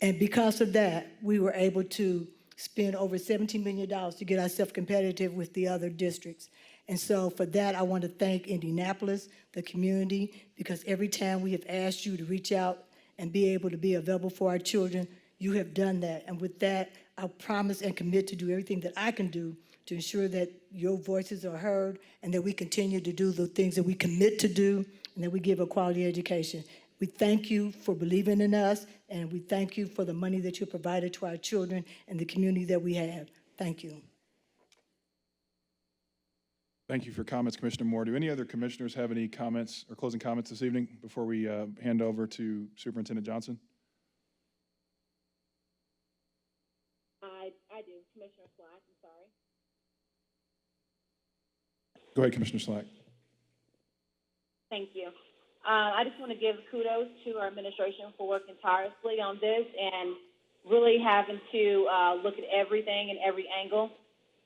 and because of that, we were able to spend over $17 million to get ourselves competitive with the other districts. And so for that, I want to thank Indianapolis, the community, because every time we have asked you to reach out and be able to be available for our children, you have done that. And with that, I promise and commit to do everything that I can do to ensure that your voices are heard and that we continue to do the things that we commit to do and that we give a quality education. We thank you for believing in us, and we thank you for the money that you provided to our children and the community that we have. Thank you. Thank you for comments, Commissioner Moore. Do any other commissioners have any comments or closing comments this evening before we hand over to Superintendent Johnson? I do. Commissioner Slack, I'm sorry. Go ahead, Commissioner Slack. Thank you. I just want to give kudos to our administration for working tirelessly on this and really having to look at everything and every angle.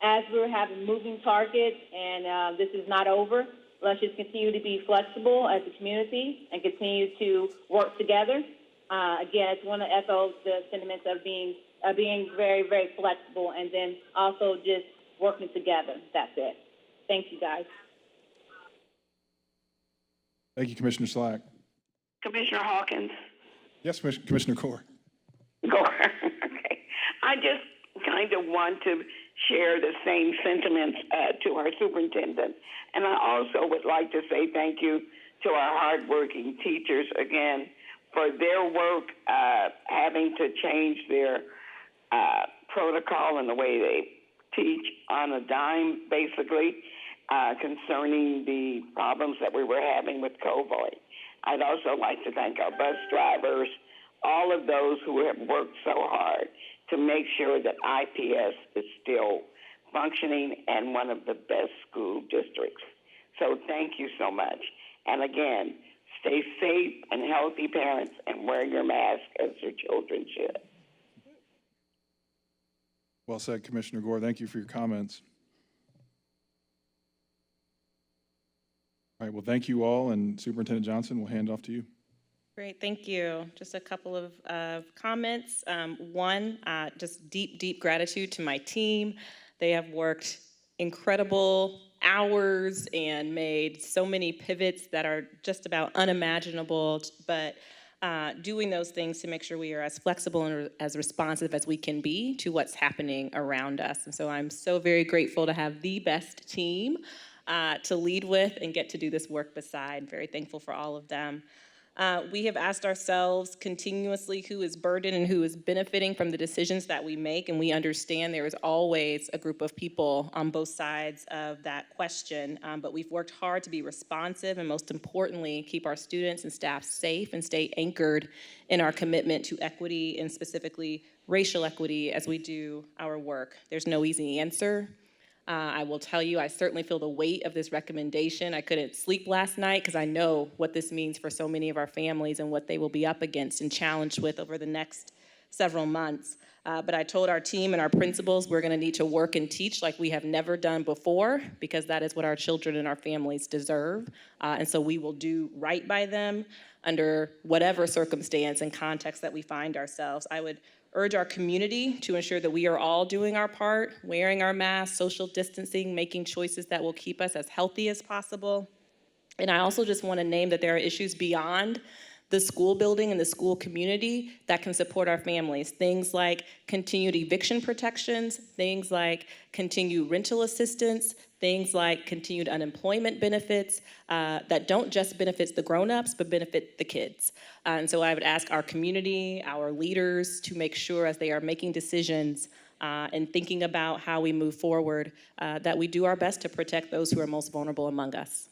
As we're having moving targets and this is not over, let's just continue to be flexible as a community and continue to work together. Again, I just want to echo the sentiments of being very, very flexible and then also just working together. That's it. Thank you, guys. Thank you, Commissioner Slack. Commissioner Hawkins. Yes, Commissioner Core. Go. Okay. I just kind of want to share the same sentiments to our superintendent. And I also would like to say thank you to our hardworking teachers again for their work having to change their protocol and the way they teach on a dime, basically, concerning the problems that we were having with COVID. I'd also like to thank our bus drivers, all of those who have worked so hard to make sure that IPS is still functioning and one of the best school districts. So thank you so much. And again, stay safe and healthy, parents, and wear your mask as your children should. Well said, Commissioner Gore. Thank you for your comments. All right, well, thank you all, and Superintendent Johnson, we'll hand off to you. Great, thank you. Just a couple of comments. One, just deep gratitude to my team. They have worked incredible hours and made so many pivots that are just about unimaginable, but doing those things to make sure we are as flexible and as responsive as we can be to what's happening around us. And so I'm so very grateful to have the best team to lead with and get to do this work beside. Very thankful for all of them. We have asked ourselves continuously who is burdened and who is benefiting from the decisions that we make, and we understand there is always a group of people on both sides of that question, but we've worked hard to be responsive and, most importantly, keep our students and staff safe and stay anchored in our commitment to equity and specifically racial equity as we do our work. There's no easy answer. I will tell you, I certainly feel the weight of this recommendation. I couldn't sleep last night because I know what this means for so many of our families and what they will be up against and challenged with over the next several months. But I told our team and our principals we're going to need to work and teach like we have never done before, because that is what our children and our families deserve. And so we will do right by them under whatever circumstance and context that we find ourselves. I would urge our community to ensure that we are all doing our part, wearing our masks, social distancing, making choices that will keep us as healthy as possible. And I also just want to name that there are issues beyond the school building and the school community that can support our families. Things like continued eviction protections, things like continued rental assistance, things like continued unemployment benefits that don't just benefit the grown-ups, but benefit the kids. And so I would ask our community, our leaders, to make sure as they are making decisions and thinking about how we move forward, that we do our best to protect those who are most vulnerable among us.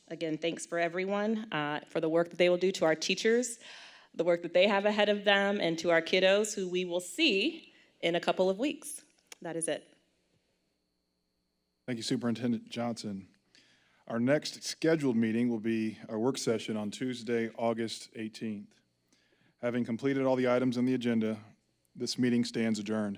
Again, thanks for everyone, for the work that they will do, to our teachers, the work that they have ahead of them, and to our kiddos who we will see in a couple of weeks. That is it. Thank you, Superintendent Johnson. Our next scheduled meeting will be our work session on Tuesday, August 18th. Having completed all the items on the agenda, this meeting stands adjourned.